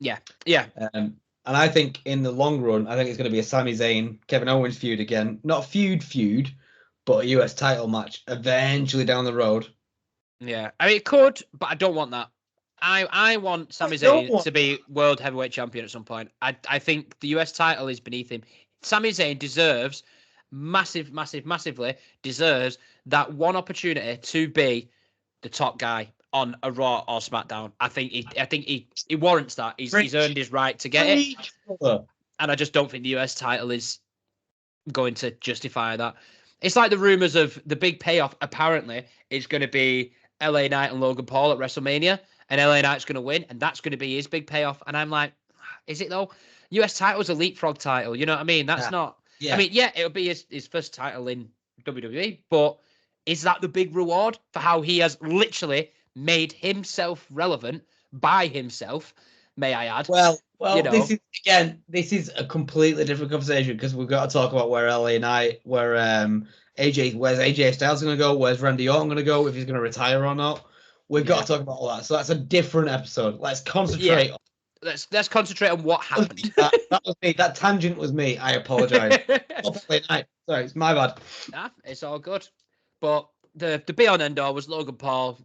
Yeah. And I think in the long run, I think it's going to be a Sami Zayn, Kevin Owens feud again. Not feud, but a US title match eventually down the road. Yeah. I mean, it could, but I don't want that. I want Sami Zayn to be world heavyweight champion at some point. I think the US title is beneath him. Sami Zayn deserves massively deserves that one opportunity to be the top guy on a Raw or SmackDown. I think he warrants that. He's earned his right to get it. And I just don't think the US title is going to justify that. It's like the rumors of the big payoff apparently is going to be LA Knight and Logan Paul at WrestleMania. And LA Knight's going to win, and that's going to be his big payoff. And I'm like, is it though? US title's a leapfrog title. You know what I mean? That's not. Yeah. I mean, yeah, it'll be his first title in WWE, but is that the big reward for how he has literally made himself relevant by himself? May I add? Well, this is a completely different conversation because we've got to talk about where LA Knight, where's AJ Styles going to go, where's Randy Orton going to go, if he's going to retire or not. We've got to talk about all that. So that's a different episode. Let's concentrate. Yeah. Let's concentrate on what happened. That was me. That tangent was me. I apologize. Sorry, it's my bad. Nah, it's all good. But the be on end all was Logan Paul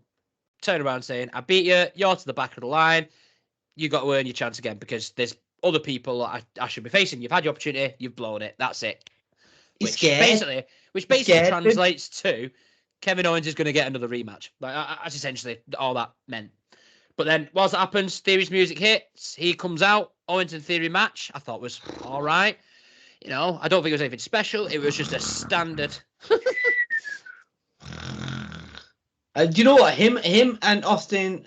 turning around saying, I beat you, you're to the back of the line, you got to earn your chance again because there's other people I should be facing. You've had your opportunity, you've blown it. That's it. He's scared. Which basically scared. translates to Kevin Owens is going to get another rematch. Like that's essentially all that meant. But then, whilst that happens, Theory's music hits. He comes out. Owens and Theory match. I thought was all right. You know, I don't think it was anything special. It was just a standard. Do you know what? Him and Austin,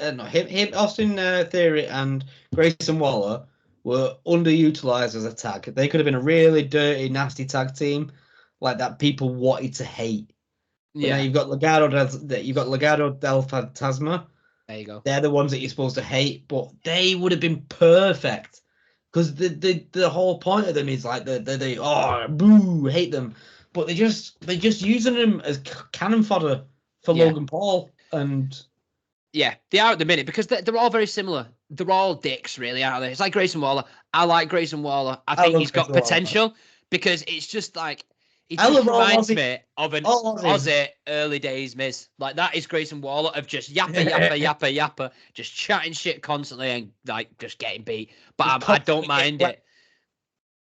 Austin Theory and Grayson Waller were underutilized as a tag. They could have been a really dirty, nasty tag team, like that people wanted to hate. Yeah, now you've got Legado del Fantasma. There you go. They're the ones that you're supposed to hate, but they would have been perfect because the whole point of them is like they boo, hate them, but they're just using them as cannon fodder for Logan Paul. And yeah, they are at the minute because they're all very similar. They're all dicks, really, aren't they? It's like Grayson Waller. I like Grayson Waller. I think he's got potential because it's just like he just reminds me of an Aussie early days Miz. Like that is Grayson Waller of just yappa, just chatting shit constantly and like just getting beat. But I don't mind it.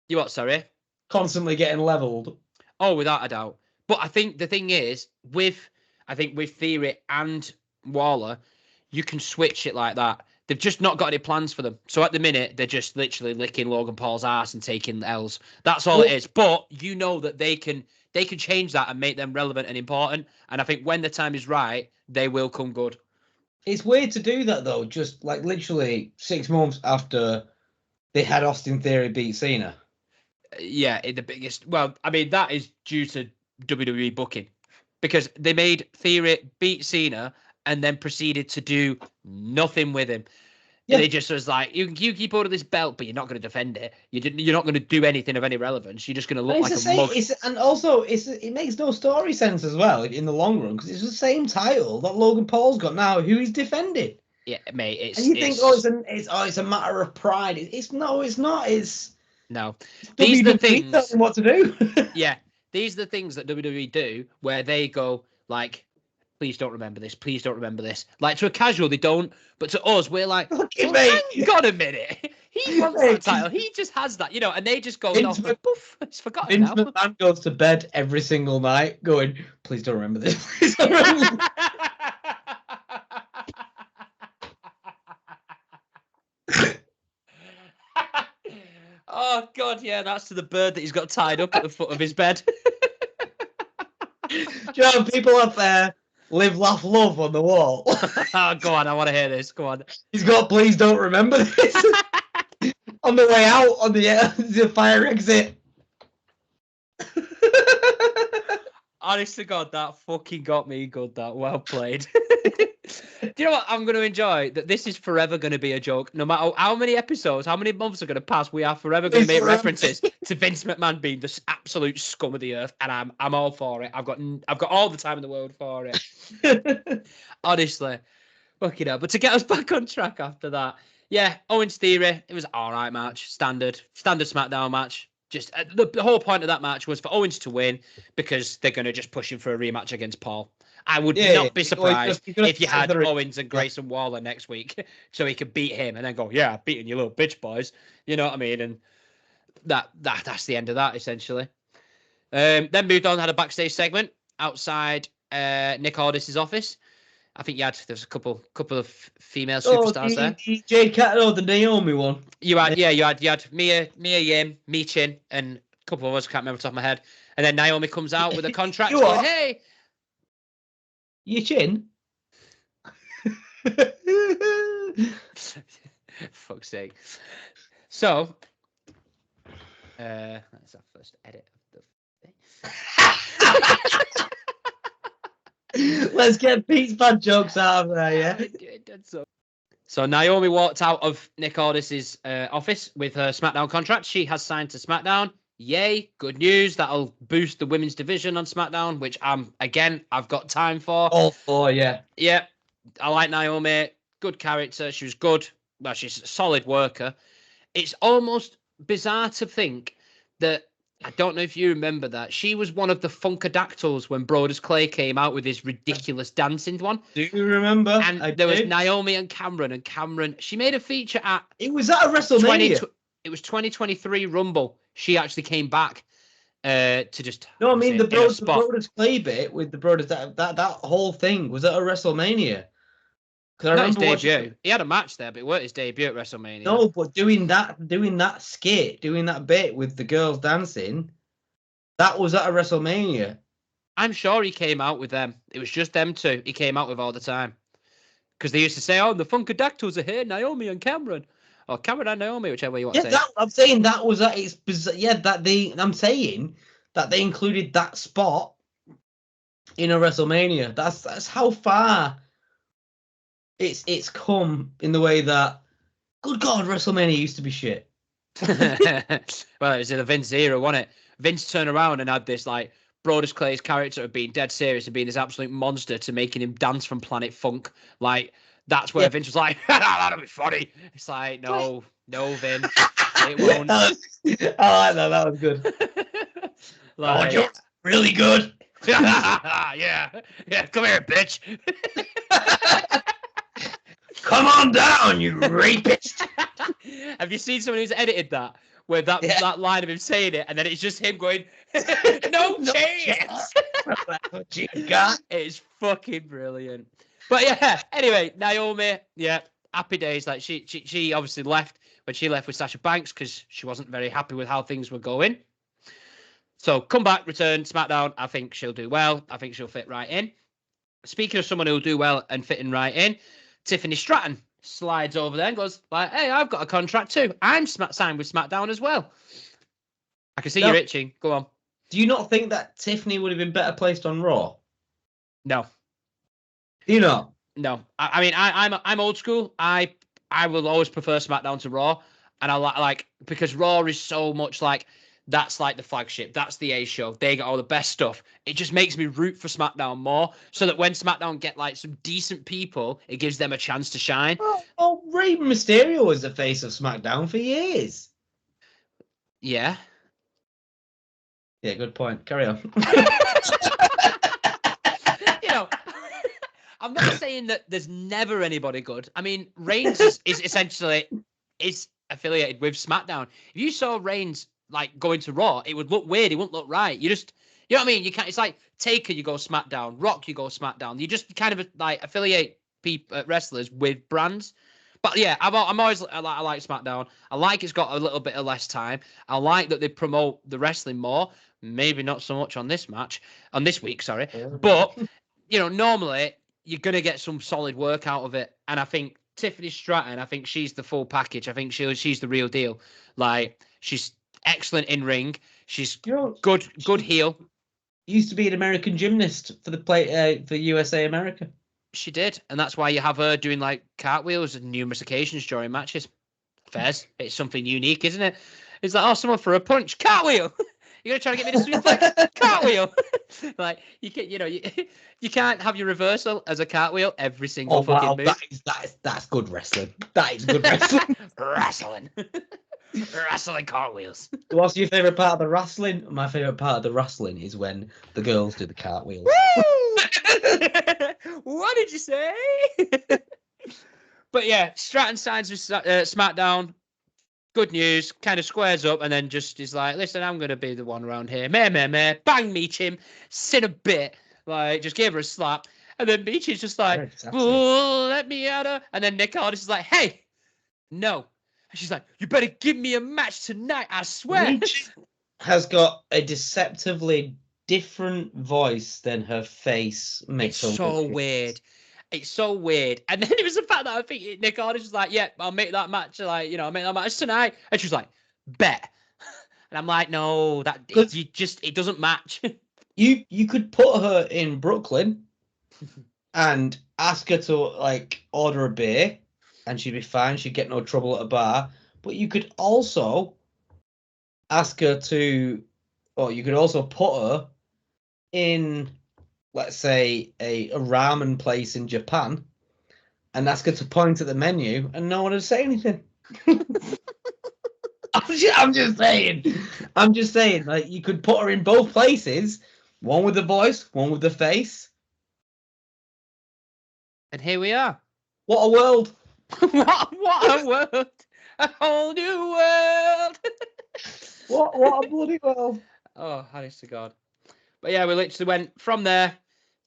You what? Sorry. Constantly getting leveled. Oh, without a doubt. But I think the thing is with Theory and Waller, you can switch it like that. They've just not got any plans for them. So at the minute, they're just literally licking Logan Paul's ass and taking L's. That's all it is. But you know that they can change that and make them relevant and important. And I think when the time is right, they will come good. It's weird to do that though. Just like literally 6 months after they had Austin Theory beat Cena. Yeah, the biggest. Well, I mean that is due to WWE booking. Because they made Theory beat Cena and then proceeded to do nothing with him. Yeah. They just was like, you keep hold of this belt, but you're not going to defend it. You're not going to do anything of any relevance. You're just going to look like a mug. And also, it makes no story sense as well in the long run because it's the same title that Logan Paul's got now, who he's defended. Yeah, mate. And you think, it's a matter of pride. It's not. No. These are the things. Telling them what to do. Yeah. These are the things that WWE do where they go like, please don't remember this. Please don't remember this. Like to a casual, they don't. But to us, we're like, hang on a minute. He wants that title. He just has that, you know, and they just go, poof, it's forgotten now. Vince McMahon goes to bed every single night going, please don't remember this. Please don't remember this. Oh, God, yeah, that's to the bird that he's got tied up at the foot of his bed. John, people up there live, laugh, love on the wall. Oh, go on, I want to hear this. Go on. He's got, please don't remember this. On the way out, on the fire exit. Honest to God, that fucking got me good, that. Well played. Do you know what I'm going to enjoy? That this is forever going to be a joke. No matter how many episodes, how many months are going to pass, we are forever going to make references to Vince McMahon being the absolute scum of the earth, and I'm all for it. I've got all the time in the world for it. Honestly, fucking hell. But to get us back on track after that, yeah, Owens Theory, it was an all right match, standard SmackDown match. Just the whole point of that match was for Owens to win because they're going to just push him for a rematch against Paul. I would not be surprised if you had Owens and Grayson Waller next week so he could beat him and then go, yeah, beating you little bitch boys. You know what I mean? And that's the end of that, essentially. Then moved on, had a backstage segment outside Nick Aldis's office. I think there's a couple of female superstars there. Jade Cargill, the Naomi one. You had Mia Yim, Michin, and a couple of others, can't remember off the top of my head. And then Naomi comes out with a contract going, hey. Your chin? Fuck's sake. So, that's our first edit of the Let's get Pete's bad jokes out of there, yeah? So Naomi walked out of Nick Aldis's office with her SmackDown contract. She has signed to SmackDown. Yay, good news. That'll boost the women's division on SmackDown, which I've got time for. All for, yeah. Yeah, I like Naomi. Good character. She was good. Well, she's a solid worker. It's almost bizarre to think that I don't know if you remember that. She was one of the Funkadactyls when Brodus Clay came out with his ridiculous dancing one. Do you remember? And I there was did. Naomi and Cameron. She made a feature at... It was at a WrestleMania. It was 2023 Rumble. She actually came back to just... No, I mean the spot. Brodus Clay bit with the Brodus, that whole thing was at a WrestleMania. Because I Not his remember debut. He had a match there, but it weren't his debut at WrestleMania. No, but doing that skit, doing that bit with the girls dancing, that was at a WrestleMania. I'm sure he came out with them. It was just them two he came out with all the time. Because they used to say, oh, the Funkadactyls are here, Naomi and Cameron. Or Cameron and Naomi, whichever way you want to say it. I'm saying that was at its bizarre. Yeah, I'm saying that they included that spot in a WrestleMania. That's how far it's come in the way that, good God, WrestleMania used to be shit. Well, it was in the Vince era, wasn't it? Vince turned around and had this, like, Brodus Clay's character of being dead serious and being this absolute monster to making him dance from Planet Funk. Like, that's where Vince was like, that'll be funny. It's like, no, Vince, it won't. I like that. That was good. Like, you're really good. yeah, come here, bitch. Come on down, you rapist. Have you seen someone who's edited that? Where that line of him saying it, and then it's just him going, no chance. What you got? It's fucking brilliant. But yeah, anyway, Naomi, happy days. Like she obviously left when she left with Sasha Banks because she wasn't very happy with how things were going. So come back, return, SmackDown. I think she'll do well. I think she'll fit right in. Speaking of someone who'll do well and fitting right in, Tiffany Stratton slides over there and goes like, hey, I've got a contract too. I'm signed with SmackDown as well. I can see you're itching. Go on. Do you not think that Tiffany would have been better placed on Raw? No. Do you not? No. I mean, I'm old school. I will always prefer SmackDown to Raw. And I like because Raw is so much like, that's like the flagship. That's the A show. They got all the best stuff. It just makes me root for SmackDown more so that when SmackDown get like some decent people, it gives them a chance to shine. Well, Rey Mysterio was the face of SmackDown for years. Yeah. Yeah, good point. Carry on. I'm not saying that there's never anybody good. I mean, Reigns is essentially affiliated with SmackDown. If you saw Reigns like going to Raw, it would look weird. It wouldn't look right. You know what I mean? You can't. It's like Taker, you go SmackDown. Rock, you go SmackDown. You just kind of like affiliate people, wrestlers with brands. But yeah, I'm always I like SmackDown. I like it's got a little bit of less time. I like that they promote the wrestling more. Maybe not so much on this week, sorry. But normally you're gonna get some solid work out of it. And I think Tiffany Stratton, I think she's the full package. I think she's the real deal. Like she's excellent in ring. She's good heel. Used to be an American gymnast for for USA America. She did, and that's why you have her doing like cartwheels on numerous occasions during matches. Fairs, it's something unique, isn't it? It's like, oh, someone for a punch, cartwheel. You're gonna try to get me to suplex, cartwheel. Like you can, you can't have your reversal as a cartwel every single fucking move. That's good wrestling. That is good wrestling. Wrestling cartwheels. What's your favourite part of the wrestling? My favourite part of the wrestling is when the girls do the cartwheels. What did you say? But yeah, Stratton signs with SmackDown. Good news, kind of squares up and then just is like, listen, I'm going to be the one around here. Meh. Bang Meechim, sit a bit. Like, just gave her a slap. And then Meechim's just like, let me at her. And then Nick Aldis is like, hey, no. And she's like, you better give me a match tonight, I swear. Meechim has got a deceptively different voice than her face makes her look. Weird. It's so weird. And then it was the fact that I think Nick Aldis was like, yeah, I'll make that match. Like, I'll make that match tonight. And she was like, bet. And I'm like, no, it doesn't match. You could put her in Brooklyn and ask her to like order a beer and she'd be fine. She'd get no trouble at a bar. But you could also ask her you could also put her in, let's say, a ramen place in Japan and ask her to point at the menu and no one would say anything. I I'm just saying. I'm just saying. Like you could put her in both places. One with the voice, one with the face. And here we are. What a world! what a world! A whole new world. What a bloody world! Oh, honest to God. But yeah, we literally went from there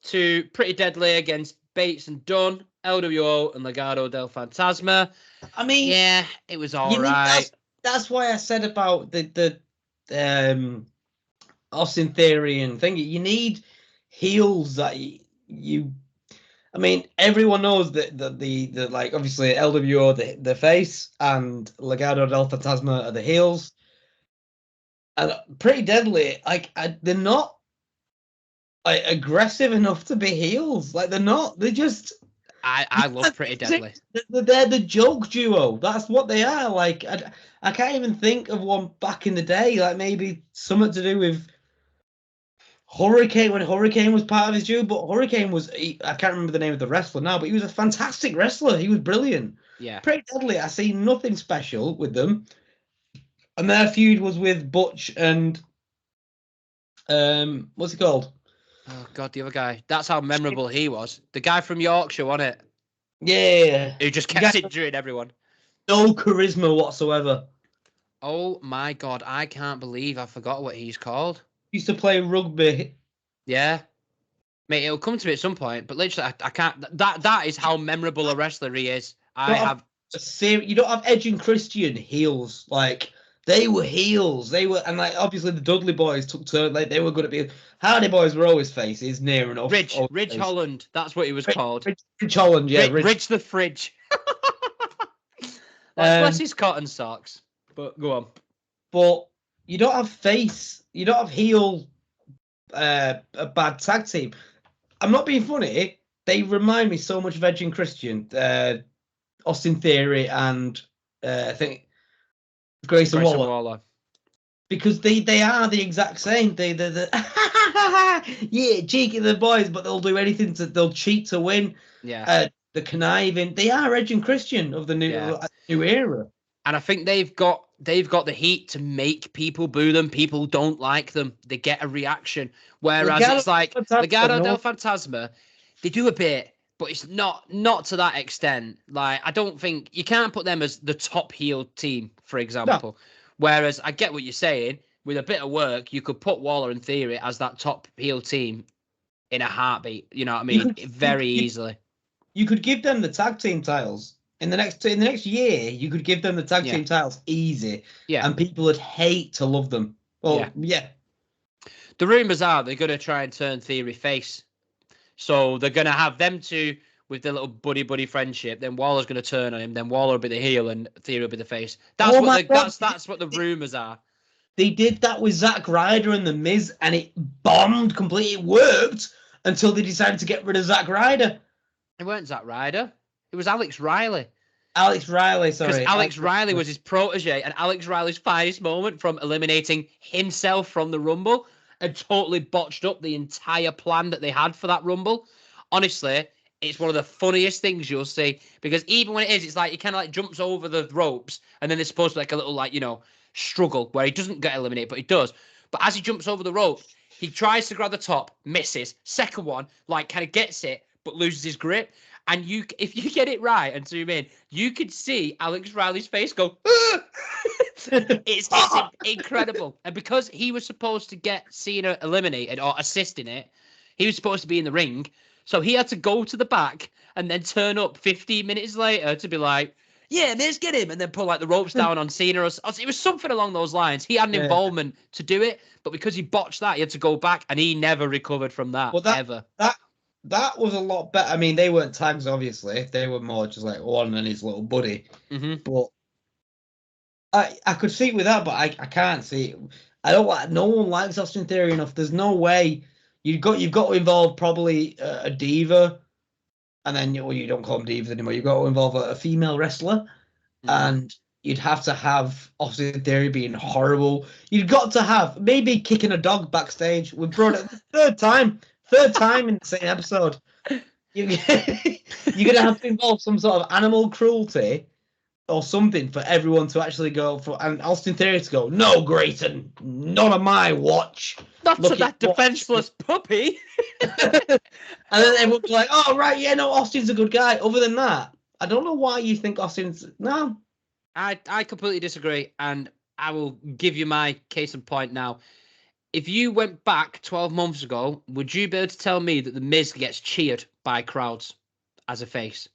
to Pretty Deadly against Bates and Dunn, LWO and Legado del Fantasma. I mean, yeah, it was all right. That's why I said about the Austin Theory and thing. You need heels that you. I mean, everyone knows that the like obviously LWO the face and Legado del Fantasma are the heels, and Pretty Deadly they're not like aggressive enough to be heels. Like they're not. They're just. I love Pretty Deadly. They're the joke duo. That's what they are. Like I can't even think of one back in the day. Like maybe something to do with Hurricane when Hurricane was part of his duo. But Hurricane I can't remember the name of the wrestler now, but he was a fantastic wrestler. He was brilliant. Yeah. Pretty Deadly. I see nothing special with them. And their feud was with Butch and what's he called? Oh God, the other guy. That's how memorable he was. The guy from Yorkshire, wasn't it? Yeah. Who just kept injuring everyone. No charisma whatsoever. Oh my God, I can't believe I forgot what he's called. Used to play rugby. Yeah. Mate, it'll come to me at some point, but literally I can't. That is how memorable a wrestler he is. You don't have Edge and Christian heels. Like they were heels. They were, and like obviously the Dudley Boys took turn. Like they were going to be. Hardy Boys were always faces, near enough. Ridge Holland. That's what he was called. Ridge Holland, yeah. Ridge the Fridge. Bless his cotton socks. But go on. But you don't have face. You don't have heel. A bad tag team. I'm not being funny. They remind me so much of Edge and Christian, Austin Theory, and I think Grayson Waller. Because they are the exact same. They yeah, cheeky the boys, but they'll do anything they'll cheat to win. Yeah. The conniving. They are Edge and Christian of the new era. And I think they've got the heat to make people boo them. People don't like them. They get a reaction. Whereas it's like Legado del Fantasma, they do a bit, but it's not to that extent. Like I don't think you can't put them as the top heel team, for example. No. Whereas I get what you're saying. With a bit of work, you could put Waller and Theory as that top heel team in a heartbeat. You know what I mean? Very easily. You could give them the tag team titles. In the next year, you could give them the tag team titles easy. Yeah. And people would hate to love them. Well, yeah. The rumours are they're going to try and turn Theory face. So they're going to have them two with their little buddy friendship. Then Waller's going to turn on him. Then Waller will be the heel and Theory will be the face. That's what the rumours are. They did that with Zack Ryder and The Miz, and it bombed completely. It worked until they decided to get rid of Zack Ryder. It weren't Zack Ryder. It was Alex Riley. Alex Riley, sorry. Because Alex Riley was his protege, and Alex Riley's finest moment from eliminating himself from the Rumble and totally botched up the entire plan that they had for that Rumble. Honestly, it's one of the funniest things you'll see, because even when it is, it's like he kind of like jumps over the ropes, and then there's supposed to be like a little struggle where he doesn't get eliminated, but he does. But as he jumps over the rope, he tries to grab the top, misses. Second one, kind of gets it, but loses his grip. And if you get it right and zoom in, you could see Alex Riley's face go, it's incredible. And because he was supposed to get Cena eliminated or assist in it, he was supposed to be in the ring. So he had to go to the back and then turn up 15 minutes later to be like, yeah, let's get him. And then pull the ropes down on Cena. It was something along those lines. He had an involvement to do it, but because he botched that, he had to go back, and he never recovered from that, ever. That was a lot better. I mean, they weren't tags, obviously. They were more just like one and his little buddy. Mm-hmm. But I could see it with that, but I can't see it. No one likes Austin Theory enough. There's no way. You've got to involve probably a diva, and then you don't call them divas anymore. You've got to involve a female wrestler, and you'd have to have Austin Theory being horrible. You've got to have maybe kicking a dog backstage. We brought it third time in the same episode. You're going to have to involve some sort of animal cruelty or something for everyone to actually go and Austin Theory to go, no, Grayson, not on my watch. Not Look to that defenseless puppy. And then everyone's like, oh, right, yeah, no, Austin's a good guy. Other than that, I don't know why you think Austin's... No. I completely disagree, and I will give you my case in point now. If you went back 12 months ago, would you be able to tell me that The Miz gets cheered by crowds as a face?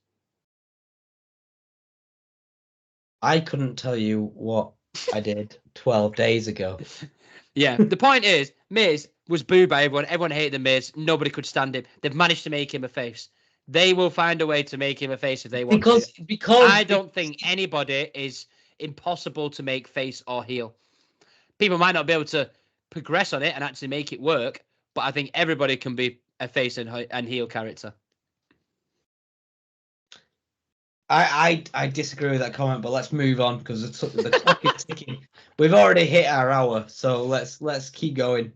I couldn't tell you what I did 12 days ago. Yeah, the point is, Miz was booed by everyone. Everyone hated The Miz. Nobody could stand him. They've managed to make him a face. They will find a way to make him a face if they want to. Because I don't think anybody is impossible to make face or heel. People might not be able to progress on it and actually make it work, but I think everybody can be a face and heel character. I disagree with that comment, but let's move on because the clock is ticking. We've already hit our hour, so let's keep going.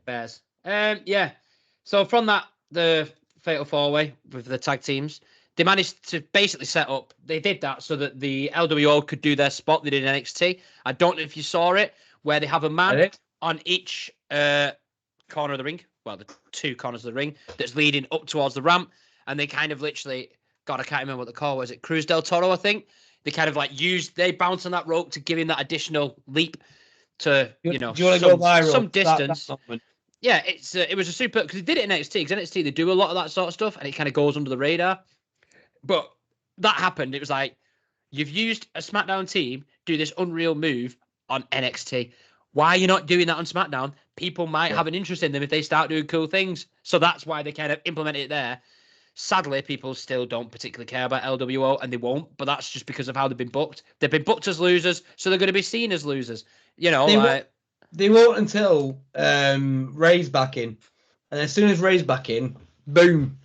Bears. Yeah. So from that, the Fatal 4-Way with the tag teams, they managed to basically set up. They did that so that the LWO could do their spot they did in NXT. I don't know if you saw it, where they have a man on each corner of the ring. Well, the two corners of the ring that's leading up towards the ramp, and they kind of literally. God, I can't remember what they call. Was it Cruz del Toro? I think they kind of like they bounce on that rope to give him that additional leap to do you want to go viral? Some distance. Yeah, it was a super because they did it in NXT. Because NXT they do a lot of that sort of stuff, and it kind of goes under the radar. But that happened. It was like you've used a SmackDown team do this unreal move on NXT. Why are you not doing that on SmackDown? People might have an interest in them if they start doing cool things. So that's why they kind of implemented it there. Sadly, people still don't particularly care about LWO, and they won't. But that's just because of how they've been booked. They've been booked as losers, so they're going to be seen as losers. You know, they won't until Ray's back in, and as soon as Ray's back in, boom.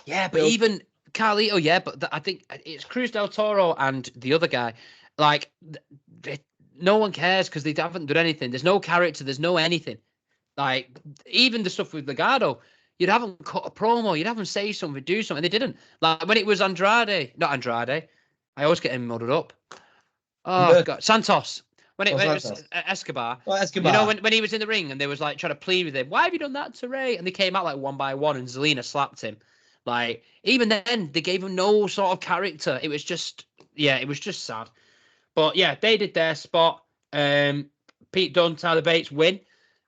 Yeah, but even Carlito, yeah, but I think it's Cruz del Toro and the other guy. Like, no one cares because they haven't done anything. There's no character. There's no anything. Like, even the stuff with Legado. You'd have them cut a promo. You'd have them say something, do something. They didn't. Like when it was not Andrade. I always get him muddled up. Oh, God. Santos. When it was Escobar. Oh, Escobar. You know, when he was in the ring and they was like trying to plead with him. Why have you done that to Ray? And they came out like one by one and Zelina slapped him. Like, even then, they gave him no sort of character. It was just sad. But yeah, they did their spot. Pete Dunne, Tyler Bates win.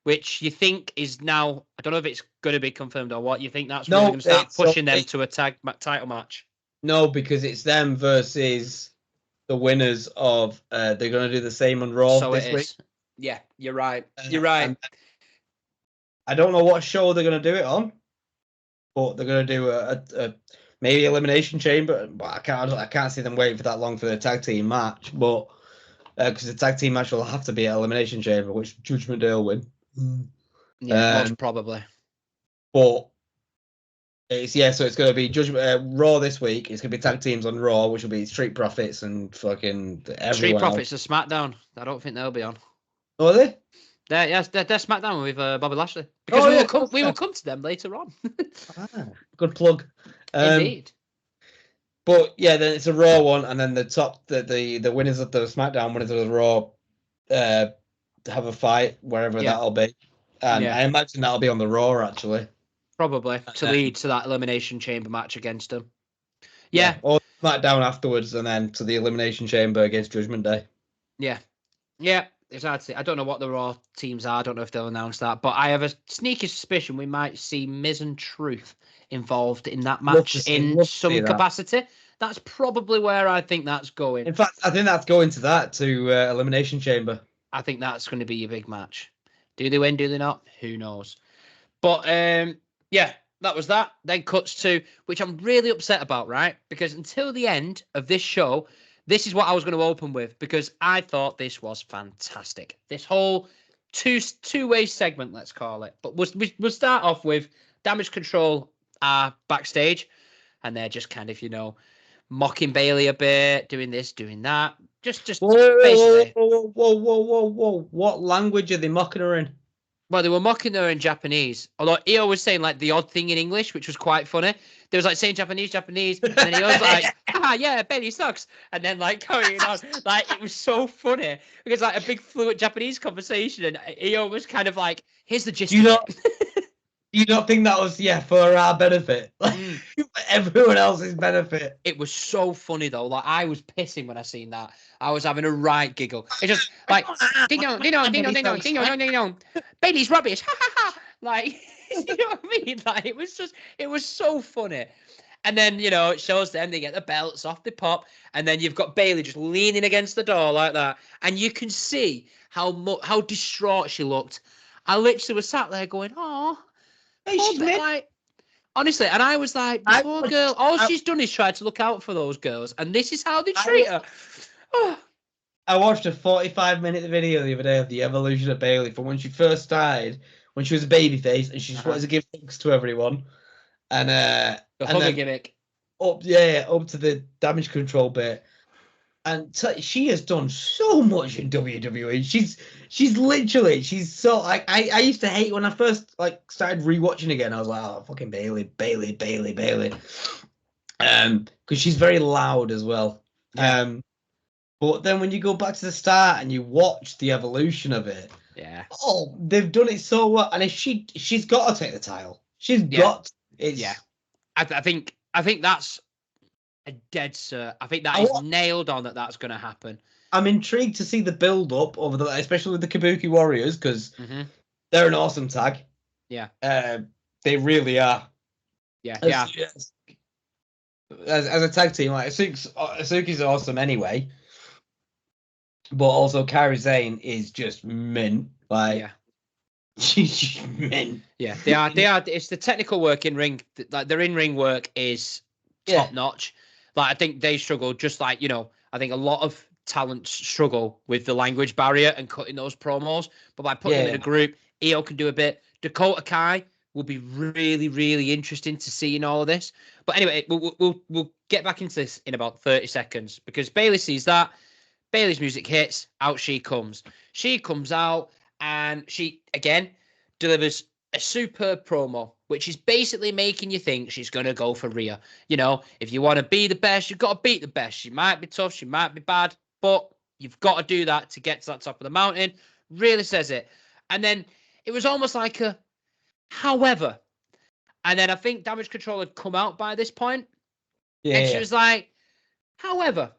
Which you think is now, I don't know if it's going to be confirmed or what. You think that's really going to start pushing them to a title match? No, because it's them versus the winners of, they're going to do the same on Raw this week. Yeah, you're right. You're right. I don't know what show they're going to do it on, but they're going to do a maybe Elimination Chamber. But I can't see them waiting for that long for the tag team match. But because the tag team match will have to be an Elimination Chamber, which Judgment Day will win. Yeah, most probably. But so it's going to be Raw this week. It's going to be tag teams on Raw, which will be Street Profits and fucking everyone. Street Profits are SmackDown. I don't think they'll be on. Oh, are they? They're SmackDown with Bobby Lashley because we will come to them later on. Good plug. Indeed. But yeah, then it's a Raw one, and then the winners of the SmackDown, winners of the Raw, have a fight wherever that'll be, and I imagine that'll be on the Raw actually. Probably to lead to that Elimination Chamber match against them. Yeah, or SmackDown afterwards, and then to the Elimination Chamber against Judgment Day. Yeah, it's hard to say. I don't know what the Raw teams are. I don't know if they'll announce that, but I have a sneaky suspicion we might see Miz and Truth involved in that match in some capacity. That's probably where I think that's going. In fact, I think that's going to Elimination Chamber. I think that's going to be your big match. Do they win? Do they not? Who knows? But yeah, that was that. Then cuts to, which I'm really upset about, right? Because until the end of this show, this is what I was going to open with because I thought this was fantastic. This whole two-way segment, let's call it. But we'll start off with Damage Control backstage, and they're just kind of, mocking Bailey a bit, doing this, doing that. Just basically. Whoa. What language are they mocking her in? Well, they were mocking her in Japanese. Although Io was saying like the odd thing in English, which was quite funny. They was like saying Japanese, and then he was like, haha, yeah, Bailey sucks. And then like carrying on, like it was so funny because like a big fluent Japanese conversation, and Io was kind of like, here's the gist Do you of not? it. You don't think that was for our benefit, like for everyone else's benefit? It was so funny though. Like I was pissing when I seen that. I was having a right giggle. It's just like ding dong, ding dong, ding dong, ding dong, ding dong, ding dong. Bailey's rubbish. Ha ha ha. Like you know what I mean? Like it was so funny. And then it shows them, they get the belts off, they pop, and then you've got Bailey just leaning against the door like that, and you can see how distraught she looked. I literally was sat there going, "Oh, Hey, she's like." Honestly, and I was like, the poor girl, all she's done is try to look out for those girls, and this is how they treat her. Oh. I watched a 45-minute video the other day of the evolution of Bailey from when she first started, when she was a babyface, and she just wanted to give thanks to everyone. And The hugger gimmick. Up to the damage control bit. And she has done so much in WWE. She's literally, so like I used to hate when I first like started rewatching again. I was like, oh fucking Bailey. Because she's very loud as well. Yeah. But then when you go back to the start and you watch the evolution of it, they've done it so well. And if she's got to take the title. She's got. I think that's a dead cert. I think that is nailed on that's going to happen. I'm intrigued to see the build up over especially with the Kabuki Warriors, because they're an awesome tag. Yeah. They really are. Yeah. As a tag team, like Asuki's awesome anyway. But also Kairi Sane is just mint. Like she's just mint. Yeah, they are. It's the technical work in ring. Like their in-ring work is top notch. Like I think they struggle, just like I think a lot of talents struggle with the language barrier and cutting those promos. But by putting them in a group, Io can do a bit. Dakota Kai will be really, really interesting to see in all of this. But anyway, we'll get back into this in about 30 seconds because Bailey sees that. Bailey's music hits. Out she comes. She comes out and she again delivers a superb promo, which is basically making you think she's going to go for Rhea. If you want to be the best, you've got to beat the best. She might be tough, she might be bad, but you've got to do that to get to that top of the mountain. Really says it. And then it was almost like a however. And then I think Damage Control had come out by this point. Yeah. And she was like, however,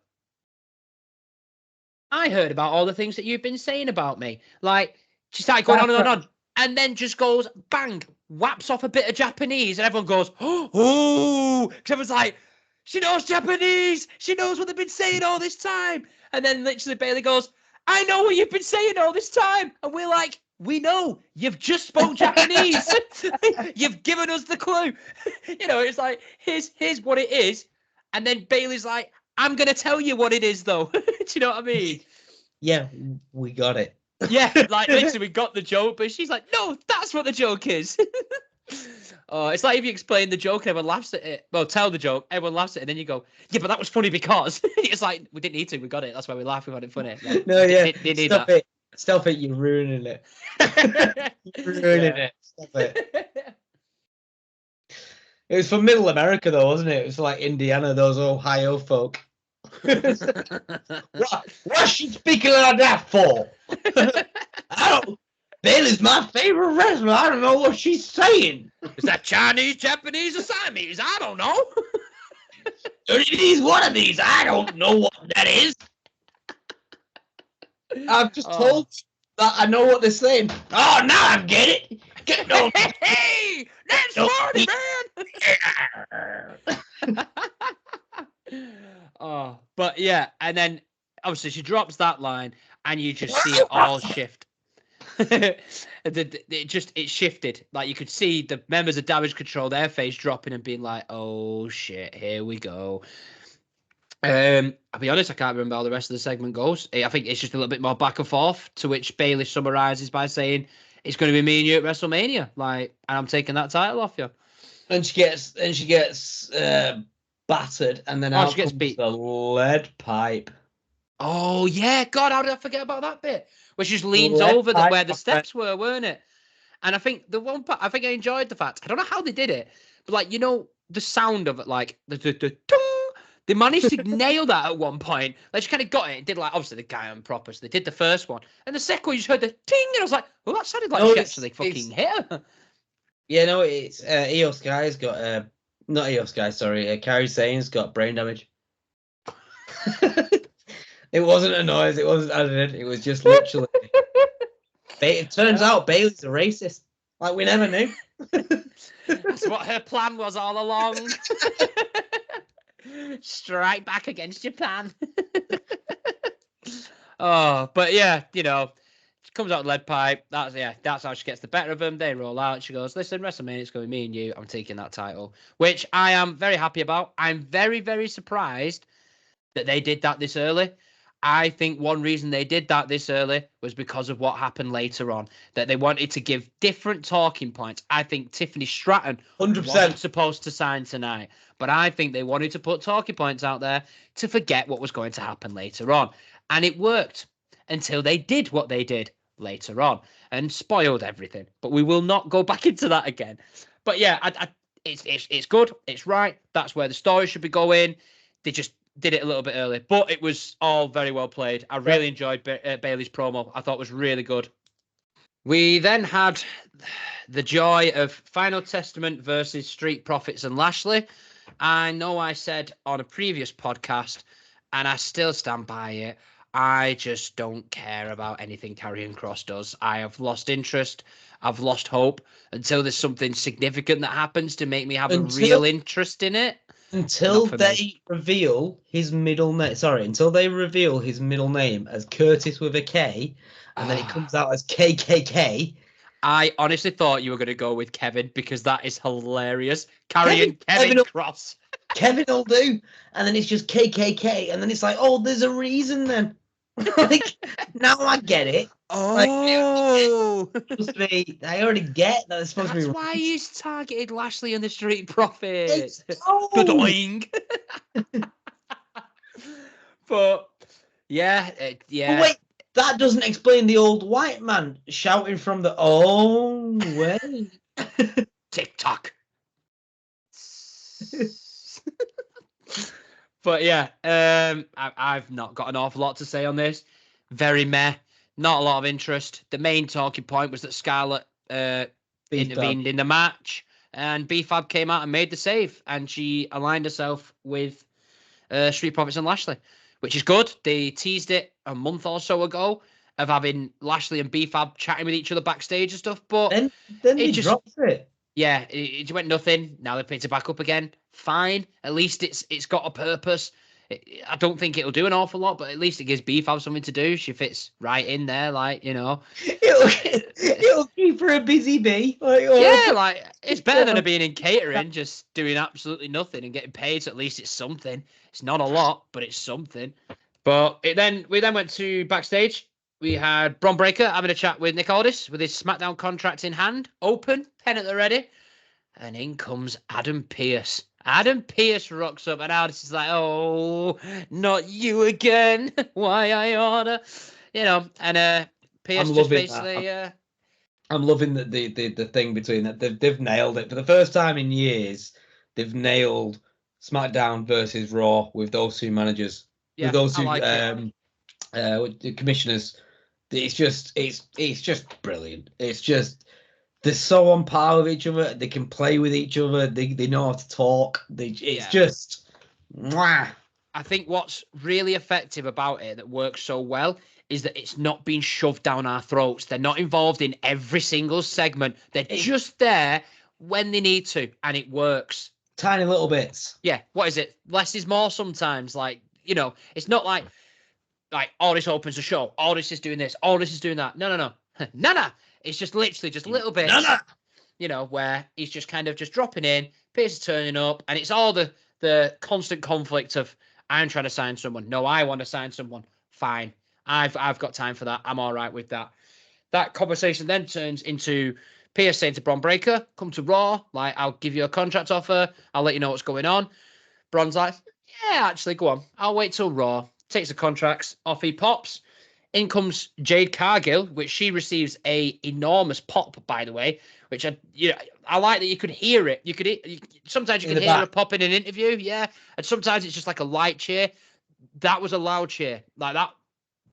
I heard about all the things that you've been saying about me. Like, she started going on and on. And then just goes, bang, whaps off a bit of Japanese. And everyone goes, oh, because everyone's like, she knows Japanese. She knows what they've been saying all this time. And then literally Bailey goes, I know what you've been saying all this time. And we're like, we know. You've just spoke Japanese. You've given us the clue. It's like, here's what it is. And then Bailey's like, I'm going to tell you what it is, though. Do you know what I mean? Yeah, we got it. Yeah, like literally we got the joke, but she's like, no, that's what the joke is. Oh, it's like if you explain the joke and everyone laughs at it. Well, tell the joke, everyone laughs at it, and then you go, yeah, but that was funny because. It's like, we didn't need to, we got it. That's why we laugh, we found it funny. Like, no, yeah. Stop it. Stop it, you're ruining it. You're ruining it. Stop it. It was from Middle America, though, wasn't it? It was like Indiana, those Ohio folk. What's she speaking like that for? Bailey's my favorite wrestler. I don't know what she's saying. Is that Chinese, Japanese, or Siamese? I don't know. He's one of these. I don't know what that is. I've just told you that I know what they're saying. Oh, now I get it. Hey, that's funny, man. Oh, but yeah, and then obviously she drops that line, and you just see it all shift. It shifted. Like you could see the members of Damage Control, their face dropping and being like, "Oh shit, here we go." I'll be honest, I can't remember how the rest of the segment goes. I think it's just a little bit more back and forth. To which Bailey summarizes by saying, "It's going to be me and you at WrestleMania, and I'm taking that title off you." And she gets battered, and then out comes the lead pipe. Oh yeah, God, how did I forget about that bit? Where she just leans over where the steps were, weren't it? And I think the one part, I think I enjoyed the fact, I don't know how they did it, but the sound of it, like the They managed to nail that at one point. They just kind of got it. It did like, obviously, the guy on proper. So they did the first one. And the second one, you just heard the ting. And I was like, well, that sounded like she actually fucking hit her. Yeah, no, it's Io Sky's got, not Io Sky, sorry. Kairi Sane's got brain damage. It wasn't a noise. It wasn't added. It was just literally. It turns out Bailey's a racist. Like, we never knew. That's what her plan was all along. Strike back against Japan. Oh, but yeah, you know, she comes out with lead pipe. That's how she gets the better of them. They roll out. She goes, listen, WrestleMania, it's going to be me and you. I'm taking that title, which I am very happy about. I'm very, very surprised that they did that this early. I think one reason they did that this early was because of what happened later on, that they wanted to give different talking points. I think Tiffany Stratton 100%. wasn't supposed to sign tonight, but I think they wanted to put talking points out there to forget what was going to happen later on. And it worked until they did what they did later on and spoiled everything. But we will not go back into that again. But yeah, it's good. It's right. That's where the story should be going. They just did it a little bit early, but it was all very well played. I really enjoyed Bailey's promo. I thought it was really good. We then had the joy of Final Testament versus Street Profits and Lashley. I know I said on a previous podcast, and I still stand by it, I just don't care about anything Karrion Kross does. I have lost interest. I've lost hope until there's something significant that happens to make me have a real interest in it. Until they reveal his middle name. Sorry, until they reveal his middle name as Curtis with a K, and then it comes out as KKK. I honestly thought you were going to go with Kevin because that is hilarious. Kevin Kross. Kevin will do. And then it's just KKK. And then it's like, oh, there's a reason then. Like, now I get it. Oh. Like, I already get that it's supposed to be. That's why he's targeted Lashley and the Street Profits. Oh. But, yeah. But wait, that doesn't explain the old white man shouting from the way. TikTok. But yeah, I've not got an awful lot to say on this. Very meh. Not a lot of interest. The main talking point was that Scarlett intervened in the match, and B-Fab came out and made the save, and she aligned herself with Street Profits and Lashley, which is good. They teased it a month or so ago of having Lashley and B-Fab chatting with each other backstage and stuff, but then they dropped it. Yeah, it went nothing. Now they picked it back up again. Fine. At least it's got a purpose. I don't think it'll do an awful lot, but at least it gives B-Fab something to do. She fits right in there, like, you know. It'll keep her a busy bee. Like, it's better than her being in catering, just doing absolutely nothing and getting paid, so at least it's something. It's not a lot, but it's something. But we then went to backstage. We had Bron Breakker having a chat with Nick Aldis with his SmackDown contract in hand, open, pen at the ready. And in comes Adam Pearce. Adam Pearce rocks up, and Aldis is like, oh, not you again. Why I order? You know, and Pearce just basically... I'm loving the thing between that. They've nailed it. For the first time in years, they've nailed SmackDown versus Raw with those two managers. Yeah, with those two the commissioners. It's just brilliant. It's just they're so on par with each other. They can play with each other. They know how to talk. Just mwah. I think what's really effective about it that works so well is that it's not being shoved down our throats. They're not involved in every single segment. They're just there when they need to, and it works. Tiny little bits. Yeah. What is it? Less is more sometimes. Like, you know, it's not like Aldis opens the show. Aldis is doing this. Aldis is doing that. No. No. It's just literally just little bits. No. You know, where he's just kind of just dropping in, Pierce is turning up, and it's all the constant conflict of I'm trying to sign someone. No, I want to sign someone. Fine. I've got time for that. I'm all right with that. That conversation then turns into Pierce saying to Bron Breakker, come to Raw. Like, I'll give you a contract offer. I'll let you know what's going on. Bron's like, yeah, actually, go on. I'll wait till Raw. Takes the contracts. Off he pops. In comes Jade Cargill, which she receives a enormous pop, by the way, which I like that you could hear it. Sometimes you In can the hear her back. pop in an interview, yeah, and sometimes it's just like a light cheer. That was a loud cheer, like that.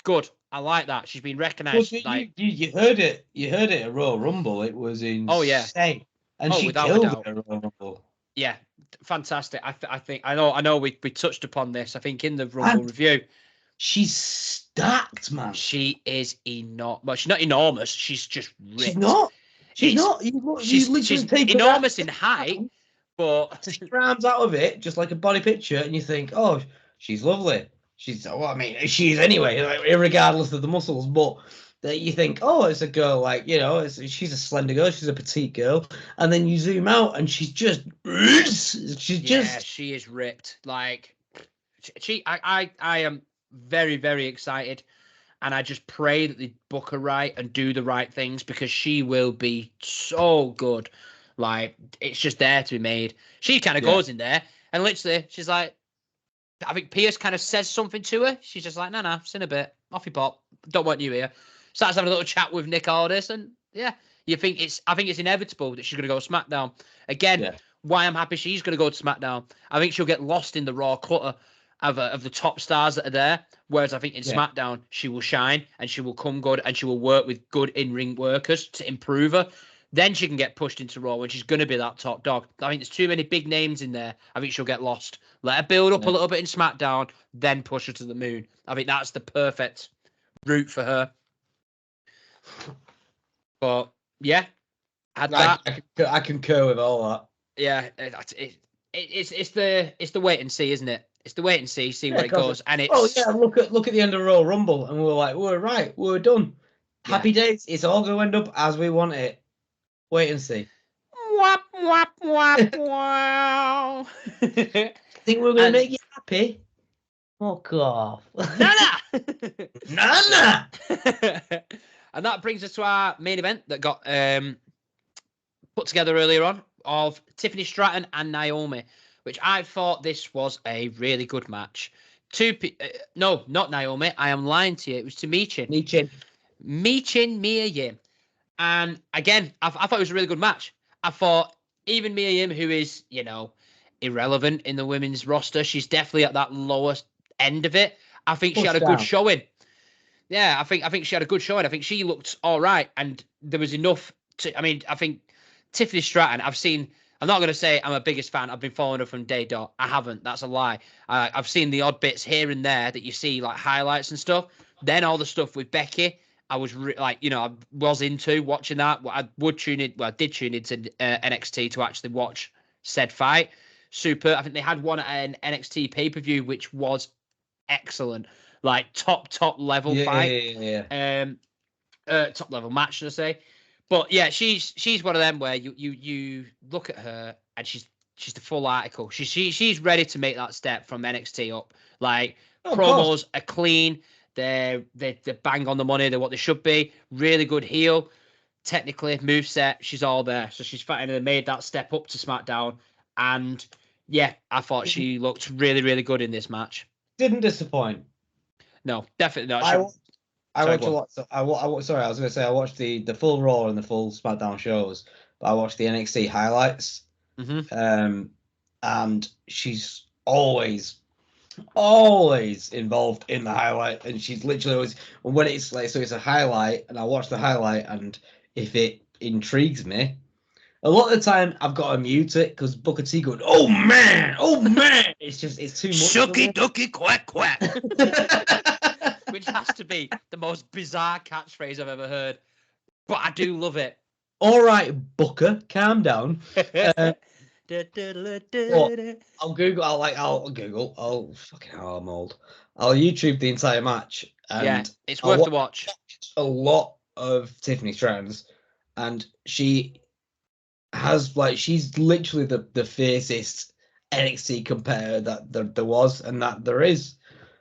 Good, I like that. She's been Well, recognised. you heard it. You heard it at Royal Rumble. It was Oh yeah, insane, and oh she without a killed it doubt, at Royal Rumble. yeah, fantastic. I think I know we touched upon this. I think in the Rumble And review, she's stacked, man. she is enormous. Well, she's not enormous. She's just She's ripped. not. She's It's not. You literally she's take her enormous out, in height, but stick her arms out of it, just like a body picture, and you think, oh, she's lovely. She's, well, I mean, she is anyway, like, regardless of the muscles. But you think, oh, it's a girl, like, you know, she's a slender girl, she's a petite girl, and then you zoom out, and she's yeah, just. she is ripped. Like I am very, very excited. And I just pray that they book her right and do the right things because she will be so good. Like, it's just there to be made. She kind of goes in there and literally, she's like, I think Pierce kind of says something to her. She's just like, nah, sin a bit. Off you pop. Don't want you here. Starts having a little chat with Nick Aldis. And yeah, I think it's inevitable that she's going to go to SmackDown. Again, why I'm happy she's going to go to SmackDown. I think she'll get lost in the Raw clutter of the top stars that are there. Whereas I think in SmackDown, she will shine and she will come good and she will work with good in-ring workers to improve her. Then she can get pushed into Raw when she's going to be that top dog. I think there's too many big names in there. I think she'll get lost. Let her build up a little bit in SmackDown, then push her to the moon. I think that's the perfect route for her. But yeah, I concur with all that. Yeah, it's the wait and see, isn't it? It's the wait and see where it goes. And it's look at the end of Royal Rumble, and we're like, we're right, we're done. Happy days. It's all going to end up as we want it. Wait and see. Wap wap wap wow. Think we're going to make you happy? Fuck off. Nana. And that brings us to our main event that got put together earlier on of Tiffany Stratton and Naomi, which I thought this was a really good match. No, not Naomi. I am lying to you. It was to Michin Mia Yim. And again, I thought it was a really good match. I thought even Mia Yim, who is, irrelevant in the women's roster, she's definitely at that lowest end of it. I think she had a good showing. Yeah, I think she had a good showing. I think she looked all right. And there was enough I think Tiffany Stratton, I'm not going to say I'm a biggest fan. I've been following her from day dot. I haven't. That's a lie. I've seen the odd bits here and there that you see, like highlights and stuff. Then all the stuff with Becky, I was I was into watching that. I did tune into NXT to actually watch said fight. Super. I think they had one at an NXT pay-per-view, which was excellent. Like top level fight. Top level match, should I say. But yeah, she's one of them where you look at her and she's the full article. She's ready to make that step from NXT up. Like promos are clean. They're bang on the money. They're what they should be. Really good heel. Technically, moveset, she's all there. So she's finally made that step up to SmackDown. And yeah, I thought she looked really, really good in this match. Didn't disappoint. No, definitely not. I watched a lot. So I was going to say I watched the full Raw and the full SmackDown shows, but I watched the NXT highlights. Mm-hmm. And she's always involved in the highlight, and she's literally always when it's like, so it's a highlight, and I watch the highlight, and if it intrigues me, a lot of the time I've got to mute it because Booker T going, oh man, it's too much. Shucky ducky quack quack. Which has to be the most bizarre catchphrase I've ever heard. But I do love it. All right, Booker, calm down. I'll Google. I'll fucking hell, I'm old. I'll YouTube the entire match. And it's worth the watch. A lot of Tiffany Stratton's, and she has she's literally the fiercest NXT competitor that there was and that there is.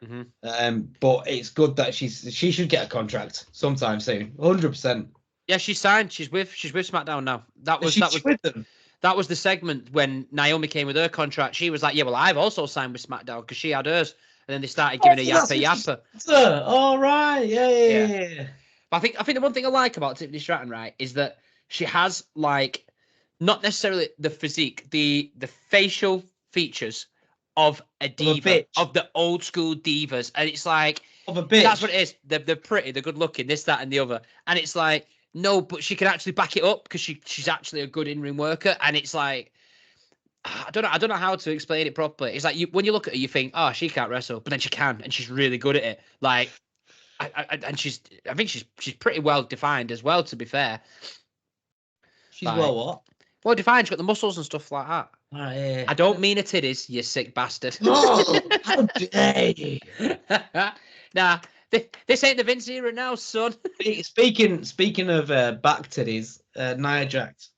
Mm-hmm. But it's good that she should get a contract sometime soon. 100%. Yeah, she's signed. She's with SmackDown now. That was with them. That was the segment when Naomi came with her contract. She was like, "Yeah, well, I've also signed with SmackDown because she had hers." And then they started giving her yappa. All right, yeah. But I think the one thing I like about Tiffany Stratton, right, is that she has not necessarily the physique, the facial features of a diva, bitch. of the old school divas, and it's like Of a bitch. that's what it is. They're pretty, they're good looking, this, that, and the other, and it's like no, but she can actually back it up because she's actually a good in-ring worker, and it's like I don't know how to explain it properly. It's like when you look at her, you think, oh, she can't wrestle, but then she can, and she's really good at it. Like, I think she's pretty well defined as well. To be fair, She's well what? Well defined. She's got the muscles and stuff like that. Yeah. I don't mean her titties, you sick bastard. Oh, how dare you? Nah, this ain't the Vince era now, son. Speaking of back titties, Nia Jax.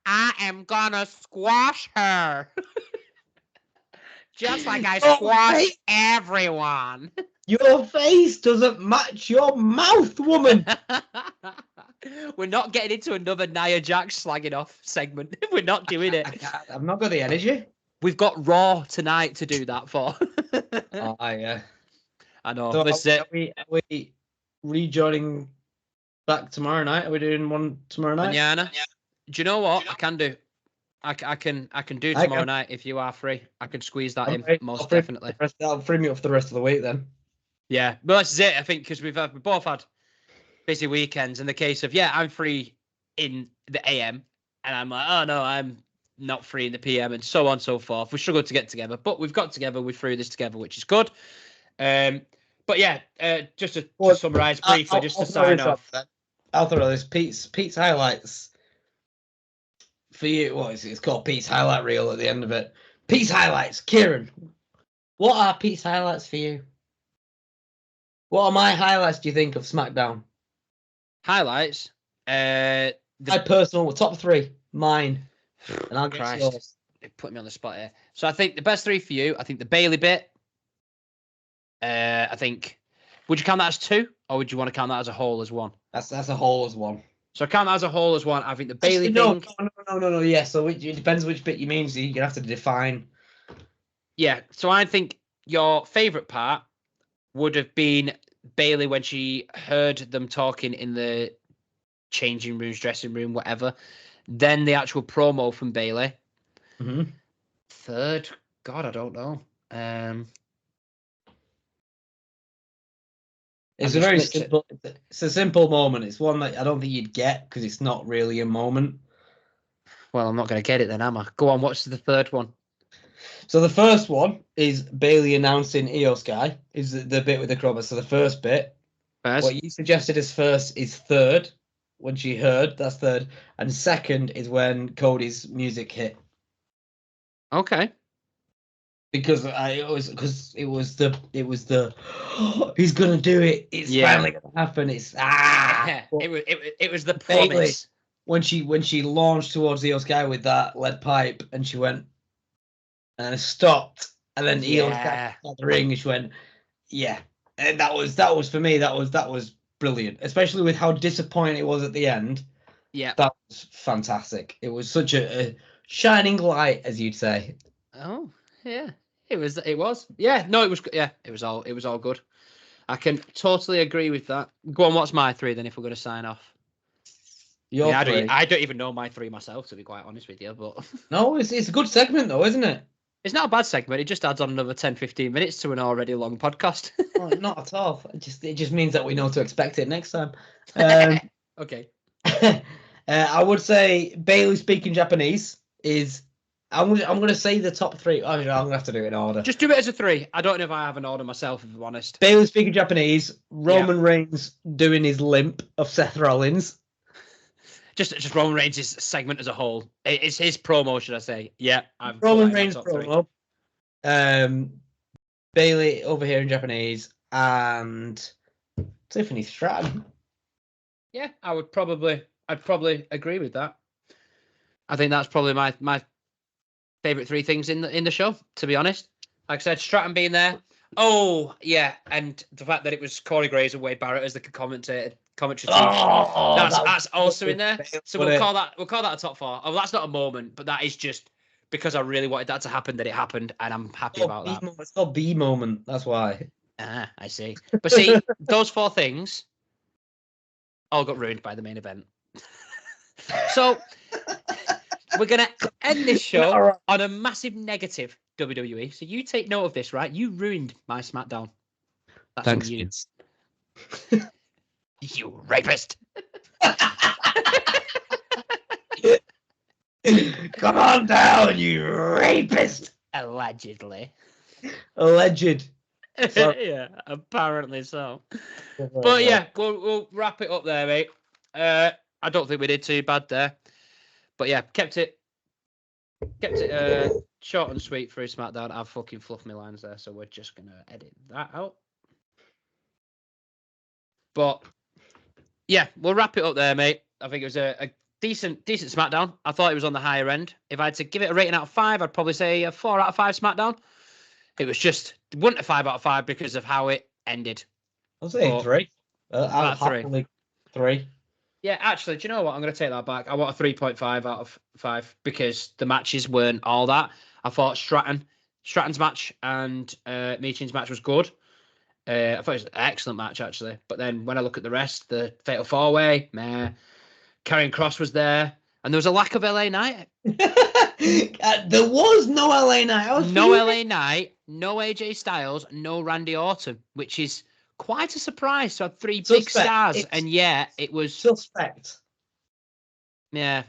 I am gonna squash her. Just like I squash everyone. Your face doesn't match your mouth, woman. We're not getting into another Nia Jax slagging off segment. We're not doing it. I've not got the energy. We've got Raw tonight to do that for. Oh, yeah. I know. So this are we rejoining back tomorrow night? Are we doing one tomorrow night? Manana? Yeah. Do you know what I can do? I can do tomorrow night if you are free. I can squeeze that in most definitely. That'll free me up for the rest of the week then. Yeah, but that's it. I think because we both had busy weekends. In the case of I'm free in the AM, and I'm like, oh no, I'm not free in the PM, and so on and so forth. We struggled to get together, but we've got together. We threw this together, which is good. But yeah, just to summarise briefly, just to sign off. I'll throw this Pete's highlights for you. What is it? It's called Pete's highlight reel at the end of it. Pete's highlights, Kieran. What are Pete's highlights for you? What are my highlights? Do you think of SmackDown? Highlights. My personal top 3, mine, and I'll get yours. It put me on the spot here. So I think the best 3 for you. I think the Bailey bit. I think. Would you count that as 2, or would you want to count that as a whole as 1? That's a whole as 1. So count that as a whole as 1. I think the Bailey thing. No. Yeah. So it depends which bit you mean. So you have to define. Yeah. So I think your favourite part would have been Bailey when she heard them talking in the changing rooms, dressing room, whatever. Then the actual promo from Bailey. Mm-hmm. Third, God, I don't know. It's a very simple. It's a simple moment. It's one that I don't think you'd get because it's not really a moment. Well, I'm not going to get it then, am I? Go on. What's the third one? So the first one is Bailey announcing Io Sky. Is the bit with the crowbar. So the first bit. First. What you suggested as first is third. When she heard, that's third, and second is when Cody's music hit. Okay. Because it was the he's gonna do it. It's finally gonna happen. It's It was the promise. Bailey, when she launched towards Io Sky with that lead pipe, and she went and it stopped, and then Io Sky got the ring, and she went, and that was for me. That was brilliant, especially with how disappointing it was at the end. Yeah, that was fantastic. It was such a shining light, as you'd say. Oh. Yeah, it was. Yeah, no, it was. Yeah, it was all good. I can totally agree with that. Go on, what's my 3 then? If we're going to sign off, Your 3. I don't even know my 3 myself, to be quite honest with you. But no, it's a good segment though, isn't it? It's not a bad segment. It just adds on another 10-15 minutes to an already long podcast. Oh, not at all. It just means that we know to expect it next time. Okay. I would say Bailey speaking Japanese is. I'm gonna say the top 3. Oh, I'm gonna have to do it in order. Just do it as a 3. I don't know if I have an order myself, if I'm honest. Bailey speaking Japanese. Roman Reigns doing his limp of Seth Rollins. Just Roman Reigns' segment as a whole. It's his promo, should I say? Yeah, Roman Reigns promo. Bailey over here in Japanese and Tiffany Stratton. Yeah, I'd probably agree with that. I think that's probably my favorite 3 things in the show, to be honest. Like I said, Stratton being there. Oh yeah, and the fact that it was Corey Graves and Wade Barrett as the commentary team. That's also in there. So we'll call that a top 4. Oh, that's not a moment, but that is just because I really wanted that to happen that it happened, and I'm happy about that. It's called B moment. That's why. I see. But see, those 4 things all got ruined by the main event. So we're going to end this show on a massive negative, WWE. So you take note of this, right? You ruined my SmackDown. That's Thanks, on you. kids. You rapist. Come on down, you rapist. Allegedly. Alleged. Yeah, apparently so. But yeah, we'll wrap it up there, mate. I don't think we did too bad there. But yeah, kept it short and sweet for a SmackDown. I've fucking fluffed my lines there, so we're just gonna edit that out. But yeah, we'll wrap it up there, mate. I think it was a decent SmackDown. I thought it was on the higher end. If I had to give it a rating out of 5, I'd probably say a 4 out of 5 SmackDown. It wasn't a 5 out of 5 because of how it ended. I'll say 3. I'll happily 3. Yeah, actually, do you know what? I'm going to take that back. I want a 3.5 out of 5 because the matches weren't all that. I thought Stratton's match and Meechin's match was good. I thought it was an excellent match, actually. But then when I look at the rest, the Fatal 4-Way, meh. Karrion Kross was there. And there was a lack of LA Knight. There was no LA Knight. No LA Knight, no AJ Styles, no Randy Orton, which is quite a surprise to have 3 big stars. And yeah, it was suspect. Yeah,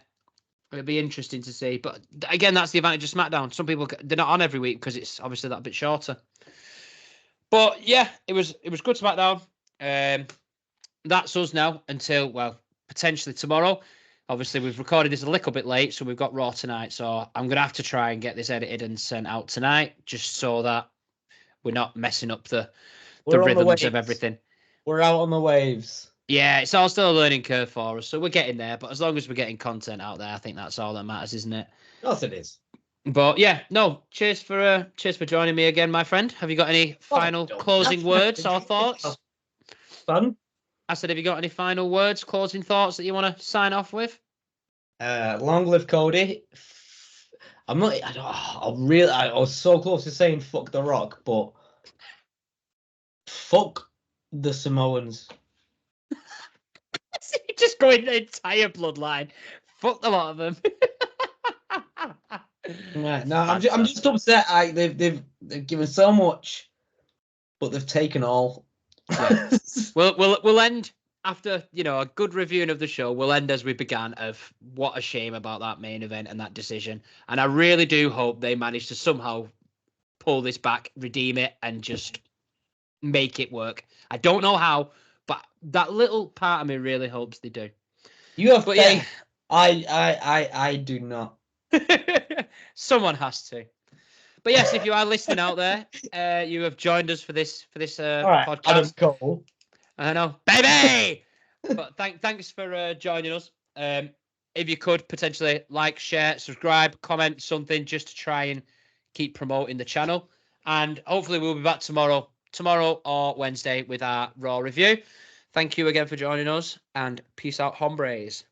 it'll be interesting to see. But again, that's the advantage of SmackDown. Some people, they're not on every week because it's obviously that bit shorter. But yeah, it was good SmackDown. That's us now until, well, potentially tomorrow. Obviously, we've recorded this a little bit late, so we've got Raw tonight. So I'm going to have to try and get this edited and sent out tonight just so that we're not messing up the rhythms of everything. We're out on the waves. Yeah, it's all still a learning curve for us. So we're getting there. But as long as we're getting content out there, I think that's all that matters, isn't it? Yes, it is. But yeah, no, cheers for joining me again, my friend. Have you got any final closing words or thoughts? Fun. I said, have you got any final words, closing thoughts that you want to sign off with? Long live Cody. I was so close to saying fuck The Rock, but fuck the Samoans. Just going the entire bloodline. Fuck a lot of them. Right, no, I'm just upset. They've given so much, but they've taken all. Yeah. We'll end after a good reviewing of the show. We'll end as we began, of what a shame about that main event and that decision. And I really do hope they manage to somehow pull this back, redeem it, and just make it work. I don't know how, but that little part of me really hopes they do. You have faith. Yeah. I do not. Someone has to. But yes, if you are listening out there, you have joined us for this podcast. Adam Cole. I know, baby. But thanks for joining us. If you could potentially like, share, subscribe, comment something, just to try and keep promoting the channel. And hopefully we'll be back tomorrow or Wednesday with our Raw review. Thank you again for joining us, and peace out, hombres.